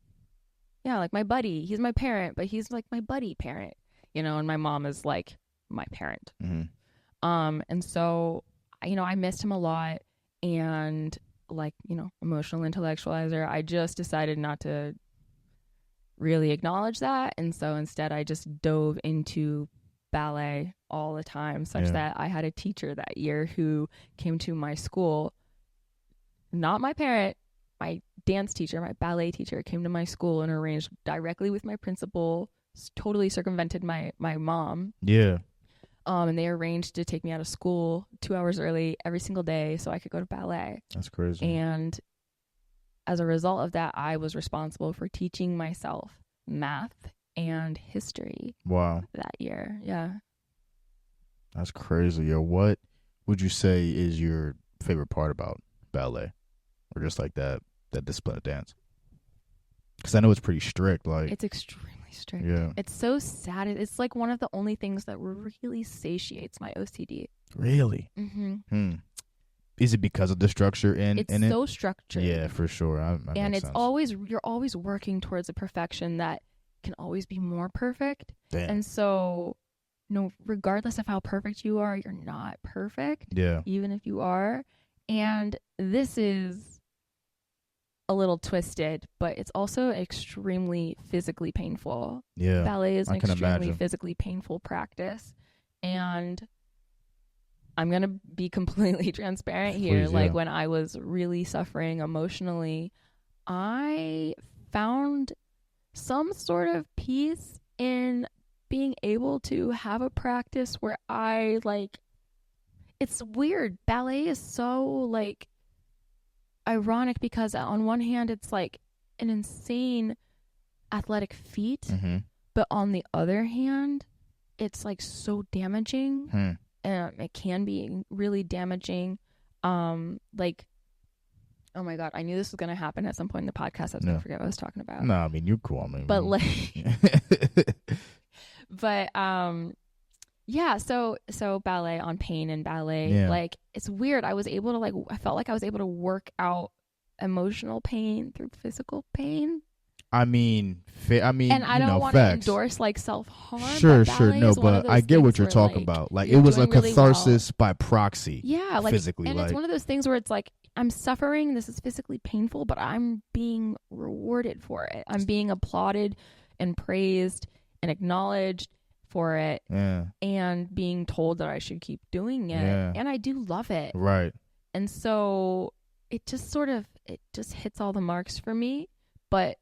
buddy. He's my parent, but he's like my buddy parent, you know, and my mom is like my parent. Mm-hmm. And so, you know, I missed him a lot, and like, you know, emotional intellectualizer, I just decided not to really acknowledge that. And so instead I just dove into ballet all the time, such that I had a teacher that year who came to my school, not my parent, my dance teacher, my ballet teacher came to my school and arranged directly with my principal, totally circumvented my mom. Yeah. And they arranged to take me out of school 2 hours early every single day so I could go to ballet. That's crazy. And as a result of that, I was responsible for teaching myself math and history. Wow. That year. Yeah. That's crazy. Yo, what would you say is your favorite part about ballet, or just like that discipline of dance? Because I know it's pretty strict. Like, it's extremely strict. Yeah. It's so sad. It's like one of the only things that really satiates my OCD. Really? Mm-hmm. Is it because of the structure in it? It's so structured. Yeah, for sure. And it's sense. You're always working towards a perfection that can always be more perfect. Damn. And so, no, regardless of how perfect you are, you're not perfect. Yeah. Even if you are. And this is a little twisted, but it's also extremely physically painful. Yeah. Ballet is an extremely physically painful practice. And I'm going to be completely transparent here. Please, like when I was really suffering emotionally, I found some sort of peace in being able to have a practice where I like, it's weird. Ballet is so like ironic because on one hand it's like an insane athletic feat, but on the other hand it's like so damaging. It can be really damaging. Like, oh my God, I knew this was going to happen at some point in the podcast. I was going to forget what I was talking about. No, I mean, you're cool. I mean, but like, but yeah. So ballet on pain and ballet, like it's weird. I felt like I was able to work out emotional pain through physical pain. I mean, and I don't want to endorse like self-harm. Sure, no, but I get what you're talking about. Like it was a catharsis by proxy. Yeah, like physically, and it's one of those things where it's like I'm suffering. This is physically painful, but I'm being rewarded for it. I'm being applauded and praised and acknowledged for it, and being told that I should keep doing it. And I do love it, right? And so it just hits all the marks for me, but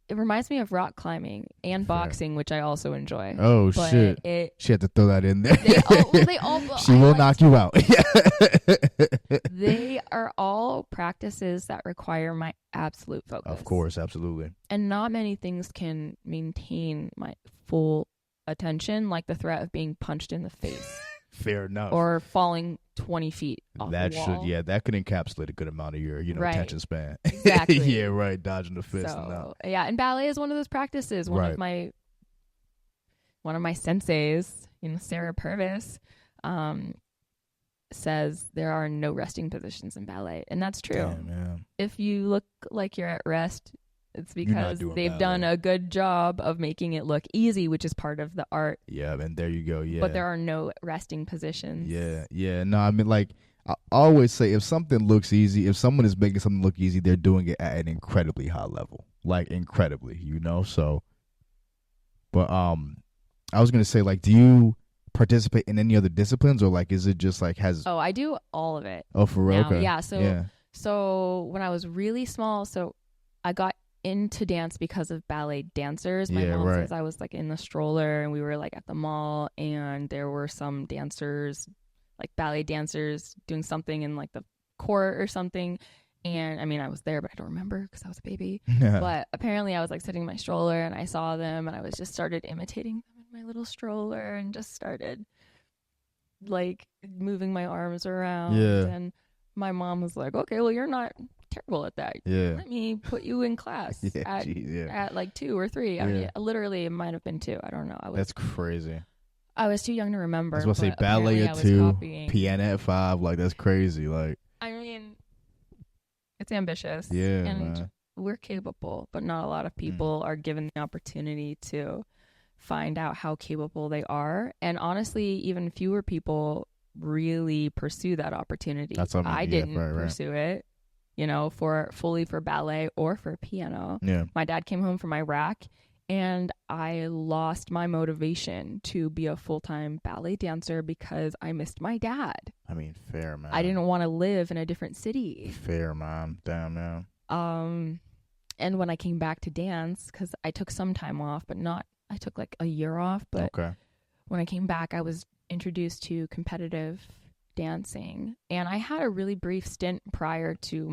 it reminds me of rock climbing and boxing, which I also enjoy. Oh, but shit. She had to throw that in there. She will knock you out. They are all practices that require my absolute focus. Of course, absolutely. And not many things can maintain my full attention, like the threat of being punched in the face. Fair enough. Or falling 20 feet off That the wall. that could encapsulate a good amount of your, Right. attention span. Exactly. Yeah, right. Dodging the fist. So, yeah, and ballet is one of those practices. One of my senseis, Sarah Purvis, says there are no resting positions in ballet, and that's true. Damn, if you look like you're at rest, it's because they've done a good job of making it look easy, which is part of the art. Yeah, and there you go. Yeah, but there are no resting positions. Yeah. No, I mean, like, I always say, if something looks easy, if someone is making something look easy, they're doing it at an incredibly high level, like incredibly, So, but I was gonna say, like, do you participate in any other disciplines, or like, is it just like I do all of it. Oh, for real? Now. Okay. Yeah. So when I was really small, I got into dance because of ballet dancers. My mom says I was like in the stroller, and we were like at the mall, and there were some dancers, like ballet dancers, doing something in like the court or something. And I mean, I was there, but I don't remember because I was a baby. But apparently I was like sitting in my stroller, and I saw them, and I was just started imitating them in my little stroller, and just started like moving my arms around. And my mom was like, okay, well, you're not terrible at that. Let me put you in class at like 2 or 3. I mean, literally it might have been 2. I don't know. That's crazy. I was too young to remember. I was going to say ballet at 2, piano at 5. Like, that's crazy. Like, I mean, it's ambitious. Yeah, and man. We're capable, but not a lot of people are given the opportunity to find out how capable they are. And honestly, even fewer people really pursue that opportunity. That's what I didn't pursue it, for ballet or for piano. Yeah. My dad came home from Iraq, and I lost my motivation to be a full-time ballet dancer because I missed my dad. I mean, fair, man. I didn't want to live in a different city. Fair, man. Damn, man. And when I came back to dance, because I took some time off, but I took like a year off. But when I came back, I was introduced to competitive dancing, and I had a really brief stint prior to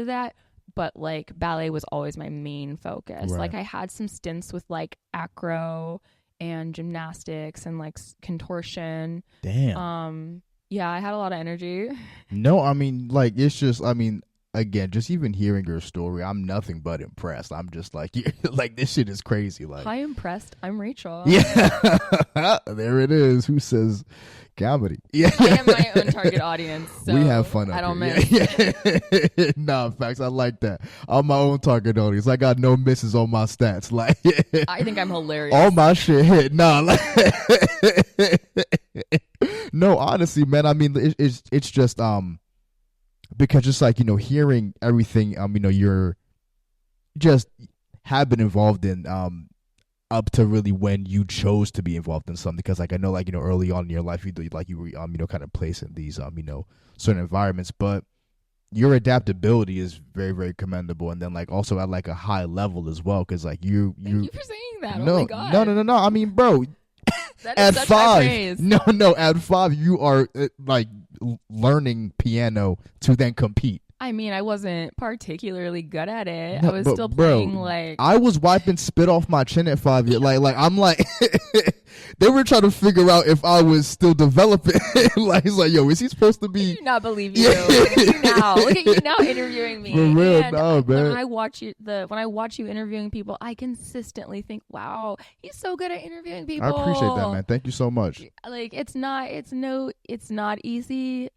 that, but like ballet was always my main focus. Like I had some stints with like acro and gymnastics and like contortion. Damn. Yeah, I had a lot of energy. No, I mean, like, it's just, I mean, again, just even hearing your story, I'm nothing but impressed. I'm just like, like, this shit is crazy. Like, hi, impressed. I'm Rachel. Yeah. There it is. Who says comedy? Yeah. I am my own target audience. So we have fun. I don't miss. Yeah. Nah, facts. I like that. I'm my own target audience. I got no misses on my stats. Like, I think I'm hilarious. All my shit hit. Nah, like, no, honestly, man. I mean, it's just because just like, hearing everything, you're just have been involved in up to really when you chose to be involved in something. Because like, I know, like, early on in your life, you were kind of placed in these certain environments, but your adaptability is very, very commendable. And then like also at like a high level as well, because like you thank you for saying that. No, oh my god, no, I mean, bro, that is at such high 5, praise. no, at 5 you are like learning piano to then compete. I mean, I wasn't particularly good at it. No, I was but, still bro, playing like I was wiping spit off my chin at 5 years. Like I'm like they were trying to figure out if I was still developing. Like, it's like, yo, is he supposed to be? I do not believe you. Look at you now. Look at you now interviewing me. For real, and no, man. When I watch you interviewing people, I consistently think, wow, he's so good at interviewing people. I appreciate that, man. Thank you so much. Like, it's not easy.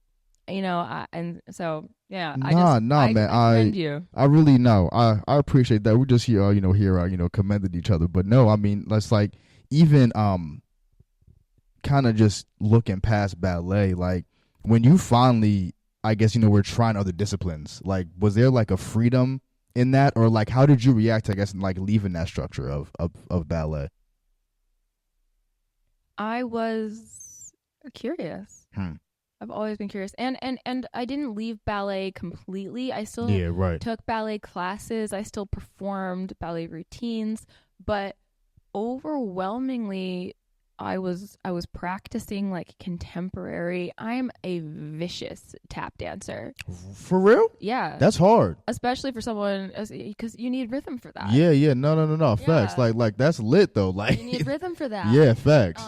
And so yeah. Nah, man. I commend you. I really know. I appreciate that. We just here, commended each other. But no, I mean, let's like even kind of just looking past ballet. Like when you finally, I guess we're trying other disciplines. Like, was there like a freedom in that, or like how did you react? I guess like leaving that structure of ballet. I was curious. I've always been curious. And I didn't leave ballet completely. I still took ballet classes. I still performed ballet routines, but overwhelmingly I was practicing like contemporary. I'm a vicious tap dancer. For real? Yeah. That's hard. Especially for someone, because you need rhythm for that. Yeah. No. Facts. Yeah. Like that's lit though. Like you need rhythm for that. Yeah, facts.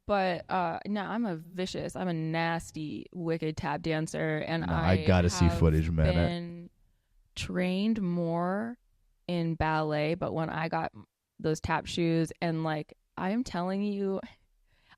No, I'm a nasty, wicked tap dancer, and No, I gotta see have footage, man. been trained more in ballet, but when I got those tap shoes, and like I am telling you,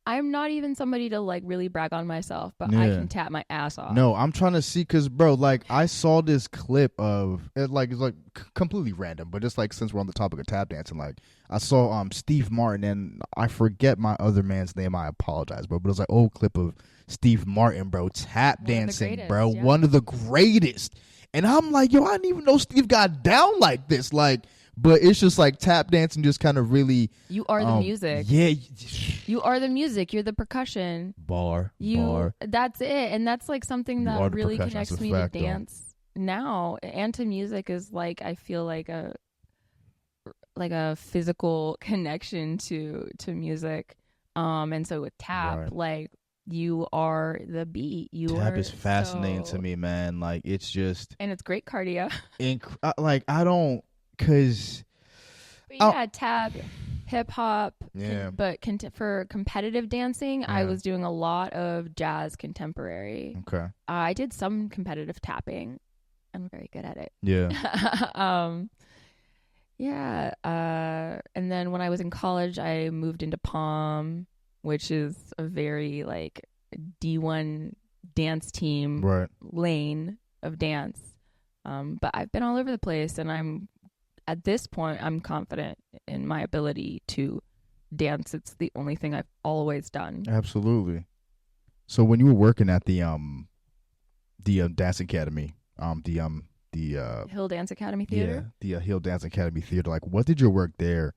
I'm not even somebody to like really brag on myself, but I Yeah. can tap my ass off. No, I'm trying to see because, bro, like I saw this clip of it, like it's like completely random, but just like since we're on the topic of tap dancing, like I saw Steve Martin, and I forget my other man's name. I apologize, bro, but it was like old clip of Steve Martin, bro, tap dancing, bro, yeah. one of the greatest. And I'm like, yo, I didn't even know Steve got down like this, like. But it's just like tap dancing, just kind of really. You are the music. Yeah. You are the music. You're the percussion. Bar. That's it, and that's like something that really connects me to dance now, and to music is like I feel like a physical connection to music. And so with tap, like you are the beat. Tap is fascinating to me, man. Like it's just, and it's great cardio. Like I don't. Cause tap, hip hop. Yeah. But for competitive dancing, I was doing a lot of jazz contemporary. Okay. I did some competitive tapping. I'm very good at it. Yeah. Yeah. And then when I was in college, I moved into Palm, which is a very like D1 dance team lane of dance. But I've been all over the place, and at this point, I'm confident in my ability to dance. It's the only thing I've always done. Absolutely. So when you were working at the dance academy, the Hill Dance Academy Theater, the Hill Dance Academy Theater, like what did your work there,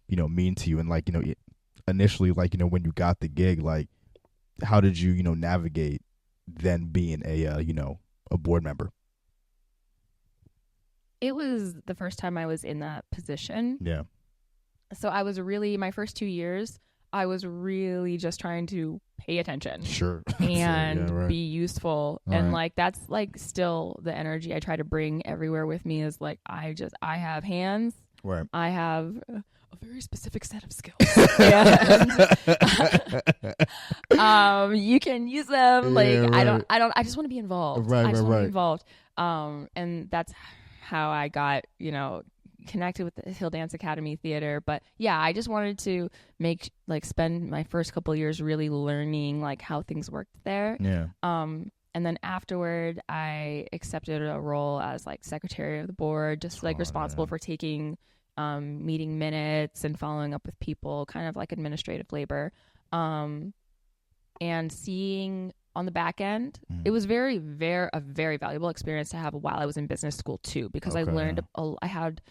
mean to you? And like initially, like when you got the gig, like how did you navigate then being a board member? It was the first time I was in that position. Yeah. So I was really, my first 2 years, I was really just trying to pay attention. Sure. And be useful. And like, that's like still the energy I try to bring everywhere with me is like, I have hands. Right. I have a very specific set of skills. And, you can use them. Like, I just want to be involved. I just want to be involved. And that's how I got, connected with the Hill Dance Academy Theater. But yeah, I just wanted to spend my first couple of years really learning like how things worked there. Yeah. And then afterward, I accepted a role as like secretary of the board, just like responsible for taking meeting minutes and following up with people, kind of like administrative labor. And seeing on the back end, it was a very valuable experience to have while I was in business school too, because I learned, I had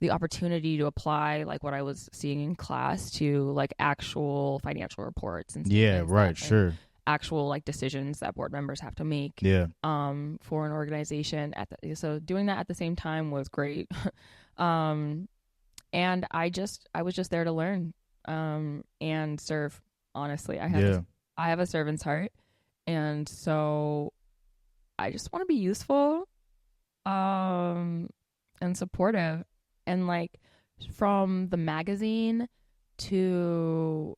the opportunity to apply like what I was seeing in class to like actual financial reports and stuff sure, actual like decisions that board members have to make for an organization so doing that at the same time was great. And I was just there to learn and serve. Honestly, I have a servant's heart. And so I just want to be useful and supportive. And like from the magazine to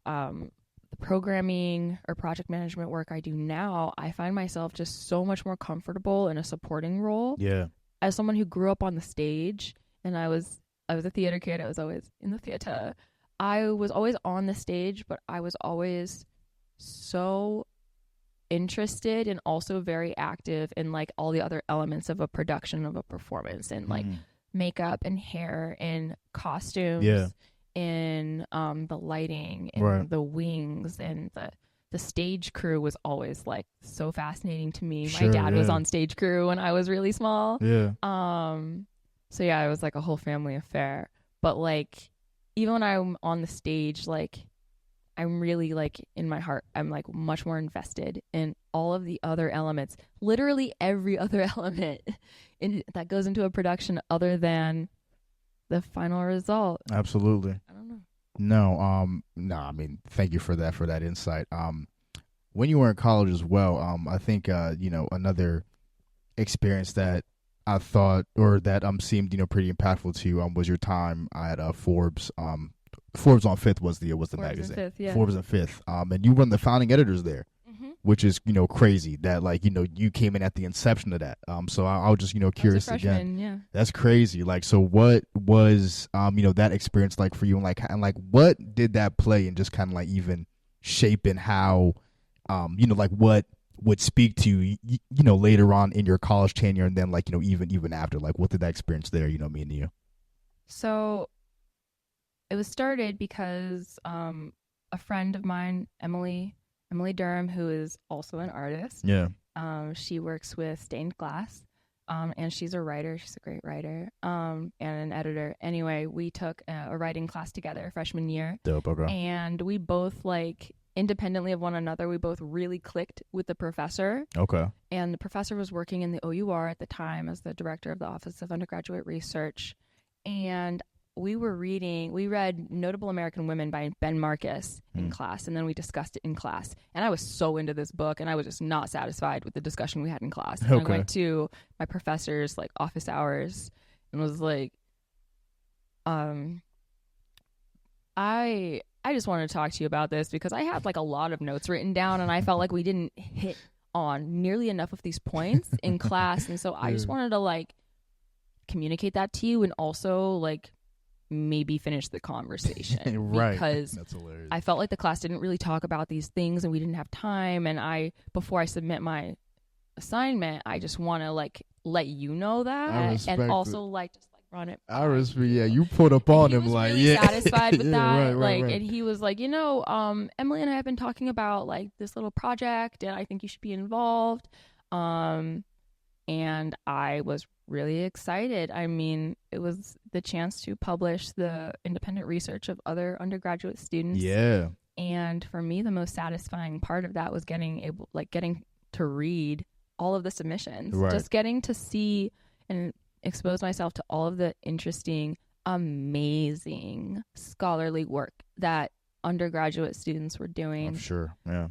the programming or project management work I do now, I find myself just so much more comfortable in a supporting role. Yeah. As someone who grew up on the stage, and I was a theater kid, I was always in the theater. I was always on the stage, but I was always so interested and also very active in like all the other elements of a production of a performance, and like makeup and hair and costumes and the lighting and the wings and the stage crew was always like so fascinating to me. My dad was on stage crew when I was really small. So yeah, it was like a whole family affair. But like even when I'm on the stage, like I'm really like in my heart, I'm like much more invested in all of the other elements, literally every other element that goes into a production other than the final result. Absolutely. I don't know. No, I mean, thank you for that insight. When you were in college as well, I think, another experience that I thought, or that seemed, pretty impactful to you, was your time at Forbes, Forbes on Fifth was the Forbes magazine. and Fifth, yeah. Forbes and Fifth. And you were one of the founding editors there, which is crazy that like you came in at the inception of that. So I was just curious again. Yeah. That's crazy. Like, so what was that experience like for you, and like what did that play and just kind of like even shaping how like what would speak to you later on in your college tenure, and then like even after, like what did that experience there mean to you? So it was started because a friend of mine, Emily Durham, who is also an artist. Yeah. She works with stained glass, and she's a writer. She's a great writer, and an editor. Anyway, we took a writing class together freshman year. Dope. Okay. And we both, like, independently of one another, we both really clicked with the professor. Okay. And the professor was working in the OUR at the time as the director of the Office of Undergraduate Research. And we read Notable American Women by Ben Marcus in class, and then we discussed it in class. And I was so into this book, and I was just not satisfied with the discussion we had in class. And I went to my professor's like office hours and was like, I just wanted to talk to you about this because I had like a lot of notes written down, and I felt like we didn't hit on nearly enough of these points in class. And so I just wanted to like communicate that to you, and also like maybe finish the conversation. Right. Because that's hilarious. I felt like the class didn't really talk about these things, and we didn't have time. And before I submit my assignment, I just want to like let you know that, and also like just like run it. I respect. Yeah, you put up on him, like, really yeah, satisfied with that. Right. And he was like, Emily and I have been talking about like this little project, and I think you should be involved. And I was really excited. I mean, it was the chance to publish the independent research of other undergraduate students. Yeah. And for me, the most satisfying part of that was getting to read all of the submissions, just getting to see and expose myself to all of the interesting, amazing scholarly work that undergraduate students were doing. I'm sure. Yeah.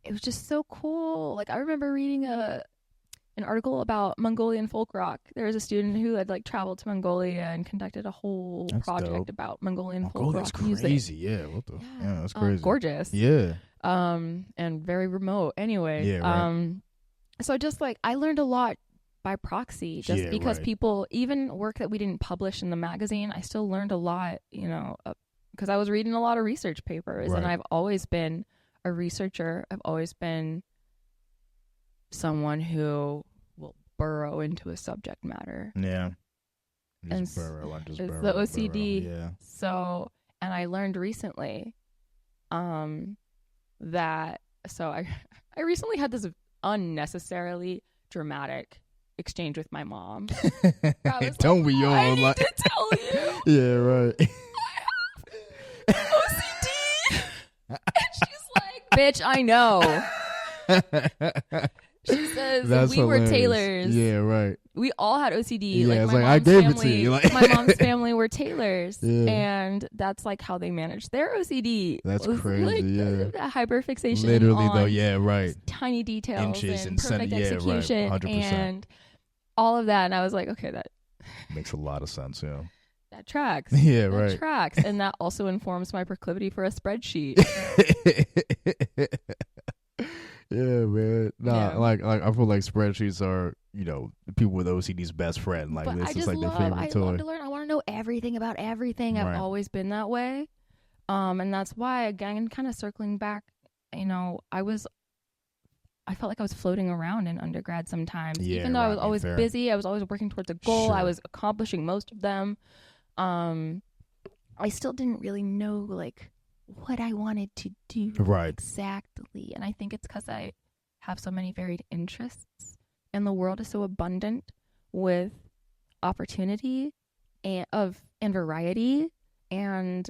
It was just so cool. Like, I remember reading an article about Mongolian folk rock. There was a student who had like traveled to Mongolia and conducted a whole project about Mongolian folk rock music. Crazy, yeah. What the? Yeah, that's crazy. Gorgeous. Yeah. And very remote. Anyway. Yeah. Right. So just like I learned a lot by proxy, just because people, even work that we didn't publish in the magazine, I still learned a lot. Because I was reading a lot of research papers, and I've always been a researcher. I've always been someone who will burrow into a subject matter. Yeah. It's the OCD. Yeah. So, and I learned recently that, so I recently had this unnecessarily dramatic exchange with my mom. Don't we all? I need to tell you. Yeah, right. I have OCD. And she's like, bitch, I know. She says we were tailors. Yeah, right. We all had OCD. Yeah, like, it's my like I gave family, it to you. Like, my mom's family were tailors, yeah. and that's like how they managed their OCD. That's crazy. Like, yeah, hyperfixation. Literally, on though. Yeah, right. Tiny details, inches and perfect execution, right. 100%. and all of that. And I was like, okay, that makes a lot of sense. Yeah. That tracks. Yeah, that right. Tracks, and that also informs my proclivity for a spreadsheet. Yeah, man. Like I feel like spreadsheets are, people with OCD's best friend. Like, but this is like their favorite toy. I love to learn. I want to know everything about everything. I've always been that way. And that's why, again, kind of circling back, I felt like I was floating around in undergrad sometimes. Yeah, even though I was always busy, I was always working towards a goal. Sure. I was accomplishing most of them. I still didn't really know, like, what I wanted to do exactly. And I think it's because I have so many varied interests, and the world is so abundant with opportunity and variety, and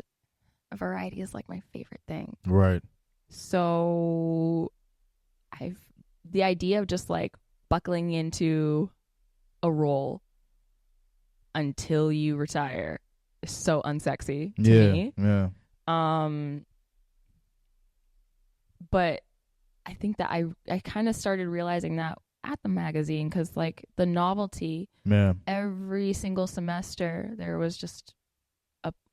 variety is like my favorite thing. Right. So the idea of just like buckling into a role until you retire is so unsexy to me. Yeah. But I think that I kind of started realizing that at the magazine, because like the novelty, every single semester there was just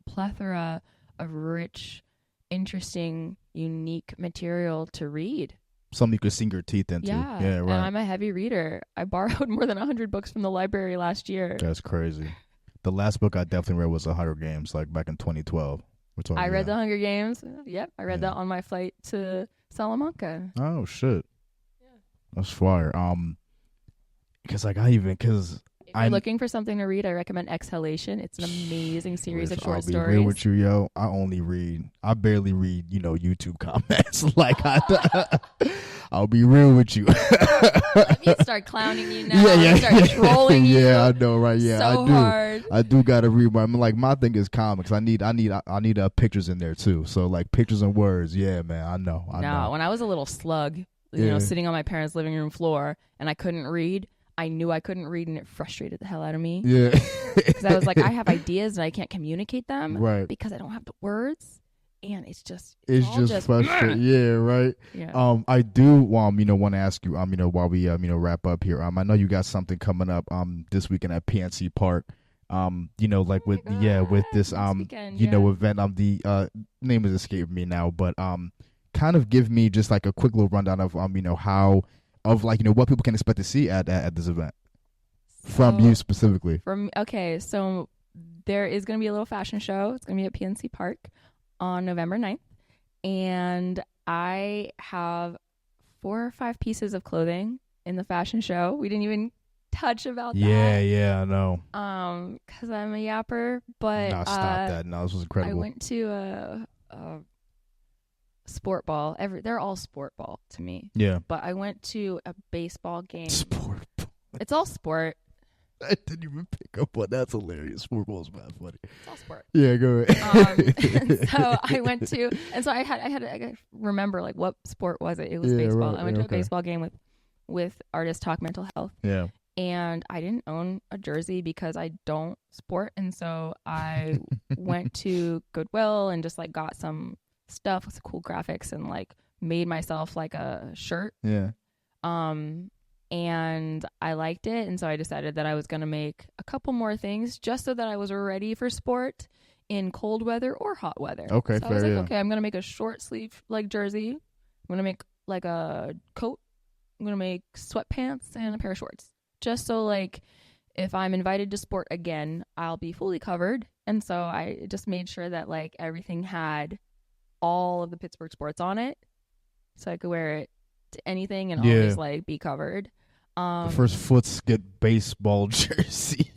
plethora of rich, interesting, unique material to read. Something you could sink your teeth into. Yeah, right. And I'm a heavy reader. I borrowed more than 100 books from the library last year. That's crazy. The last book I definitely read was The Hunger Games, like back in 2012. I read The Hunger Games. Yep, I read that on my flight to Salamanca. Oh shit. Yeah. That's fire. Because like I'm looking for something to read. I recommend Exhalation. It's an amazing series of short stories. I'll be real with you, yo. I barely read, YouTube comments. Like I'll be real with you. Let me start clowning you now. Yeah. Start trolling you. Yeah, I know, right? Yeah, so I do. Hard. I do gotta read. I'm like, my thing is comics. I need pictures in there too. So like pictures and words. Yeah, man. I know. When I was a little slug, sitting on my parents' living room floor, and I couldn't read. I knew I couldn't read, and it frustrated the hell out of me. Yeah. Because I was like, I have ideas and I can't communicate them. Right. Because I don't have the words. And it's just frustrating. Yeah, right. Yeah. I do want to ask you, while we wrap up here. I know you got something coming up this weekend at PNC Park. With this weekend, event. The name is escaping me now, but kind of give me just like a quick little rundown of how what people can expect to see at this event from you specifically. So there is going to be a little fashion show. It's going to be at PNC Park on November 9th, and I have 4 or 5 pieces of clothing in the fashion show. We didn't even touch about that. Yeah, I know. Because I'm a yapper, but no, stop that. No, this was incredible. I went to a sport ball. They're all sport ball to me. Yeah. But I went to a baseball game. Sport. It's all sport. I didn't even pick up on that's hilarious. Sport ball's bad funny. It's all sport. Yeah, go ahead. So I went to, and so I had to remember like what sport was it? It was baseball. Right, I went to a baseball game with Artist Talk Mental Health. Yeah. And I didn't own a jersey because I don't sport, and so I went to Goodwill and just like got some stuff with cool graphics and like made myself like a shirt. Yeah. And I liked it, and so I decided that I was going to make a couple more things just so that I was ready for sport in cold weather or hot weather. Okay, so I was like, okay, I'm going to make a short sleeve like jersey. I'm going to make like a coat. I'm going to make sweatpants and a pair of shorts. Just so like if I'm invited to sport again, I'll be fully covered. And so I just made sure that like everything had all of the Pittsburgh sports on it, so I could wear it to anything and always like be covered. The first Footskit baseball jersey.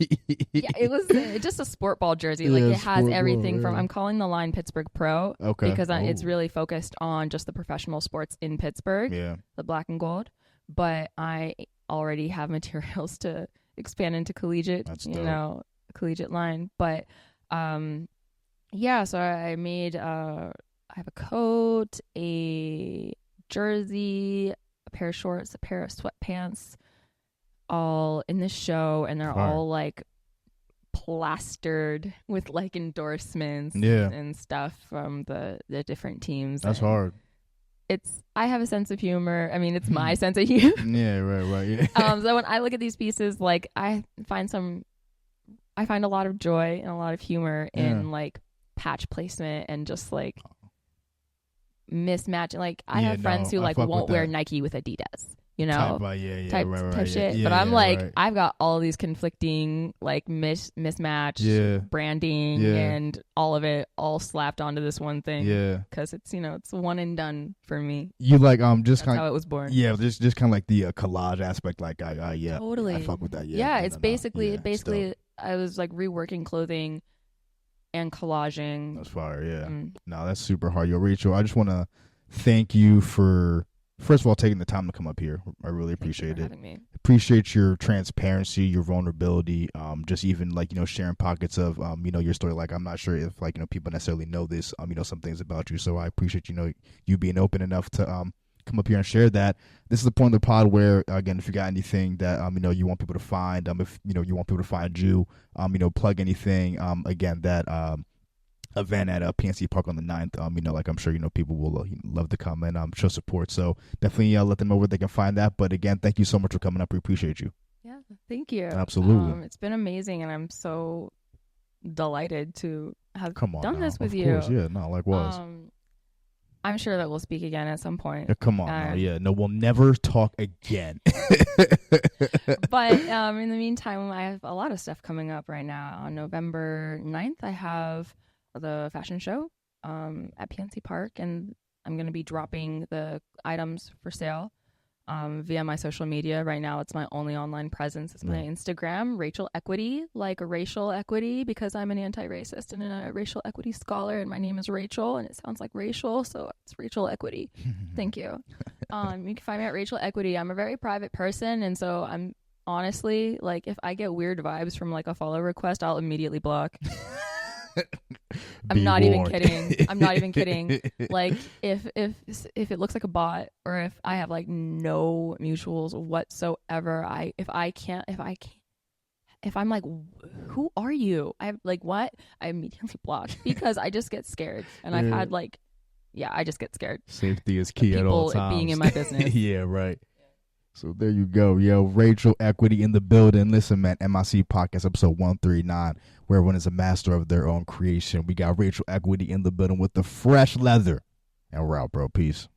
Yeah, it was just a sport ball jersey. Like it has everything from. I'm calling the line Pittsburgh Pro. Okay. Because it's really focused on just the professional sports in Pittsburgh. Yeah. The black and gold, but I already have materials to expand into collegiate. That's dope. Collegiate line. But so I made. I have a coat, a jersey, a pair of shorts, a pair of sweatpants, all in this show, and they're all like plastered with like endorsements and stuff from the different teams. That's hard. I have a sense of humor. I mean, it's my sense of humor. Yeah, right. Yeah. So when I look at these pieces, like I find a lot of joy and a lot of humor in like patch placement and just like mismatch. Like I have friends who like won't wear Nike with Adidas, type shit. But I'm like, I've got all these conflicting like mismatch branding and all of it all slapped onto this one thing. Yeah, because it's it's one and done for me. You like just kind of how it was born. Yeah, just kind of like the collage aspect. Like totally. I fuck with that. Yeah, it's basically I was like reworking clothing and collaging. That's fire. Yeah. No, that's super hard. Yo, Rachel, I just want to thank you for first of all taking the time to come up here. I really appreciate it. Having me. Appreciate your transparency, your vulnerability, just even like sharing pockets of your story. Like I'm not sure if like people necessarily know this some things about you, so I appreciate you being open enough to come up here and share that. This is the point of the pod where, again, if you got anything that you want people to find, if you want people to find you, plug anything. Again, that event at PNC Park on the 9th. Like I'm sure people will love to come and show support. So definitely let them know where they can find that. But again, thank you so much for coming up. We appreciate you. Yeah, thank you. Absolutely. It's been amazing, and I'm so delighted to have Come on done now. this with Of you. course, yeah, no, likewise. I'm sure that we'll speak again at some point. Come on now, yeah. No, we'll never talk again. But in the meantime, I have a lot of stuff coming up right now. On November 9th, I have the fashion show at PNC Park, and I'm going to be dropping the items for sale via my social media. Right now, it's my only online presence. It's my Instagram, Rachel Equity, like racial equity, because I'm an anti-racist and a racial equity scholar, and my name is Rachel, and it sounds like racial, so it's Rachel Equity. Thank you. You can find me at Rachel Equity. I'm a very private person, and so I'm honestly, like, if I get weird vibes from like a follow request, I'll immediately block. I'm not even kidding. Like if it looks like a bot, or if I have like no mutuals whatsoever, if I'm like, who are you? I have like, what? I immediately block because I just get scared, and I've had like, I just get scared. Safety is key at all times. People being in my business. Yeah, right. So there you go. Yo, Rachel Equity in the building. Listen, man, MIC Podcast episode 139, where everyone is a master of their own creation. We got Rachel Equity in the building with the fresh leather. And we're out, bro. Peace.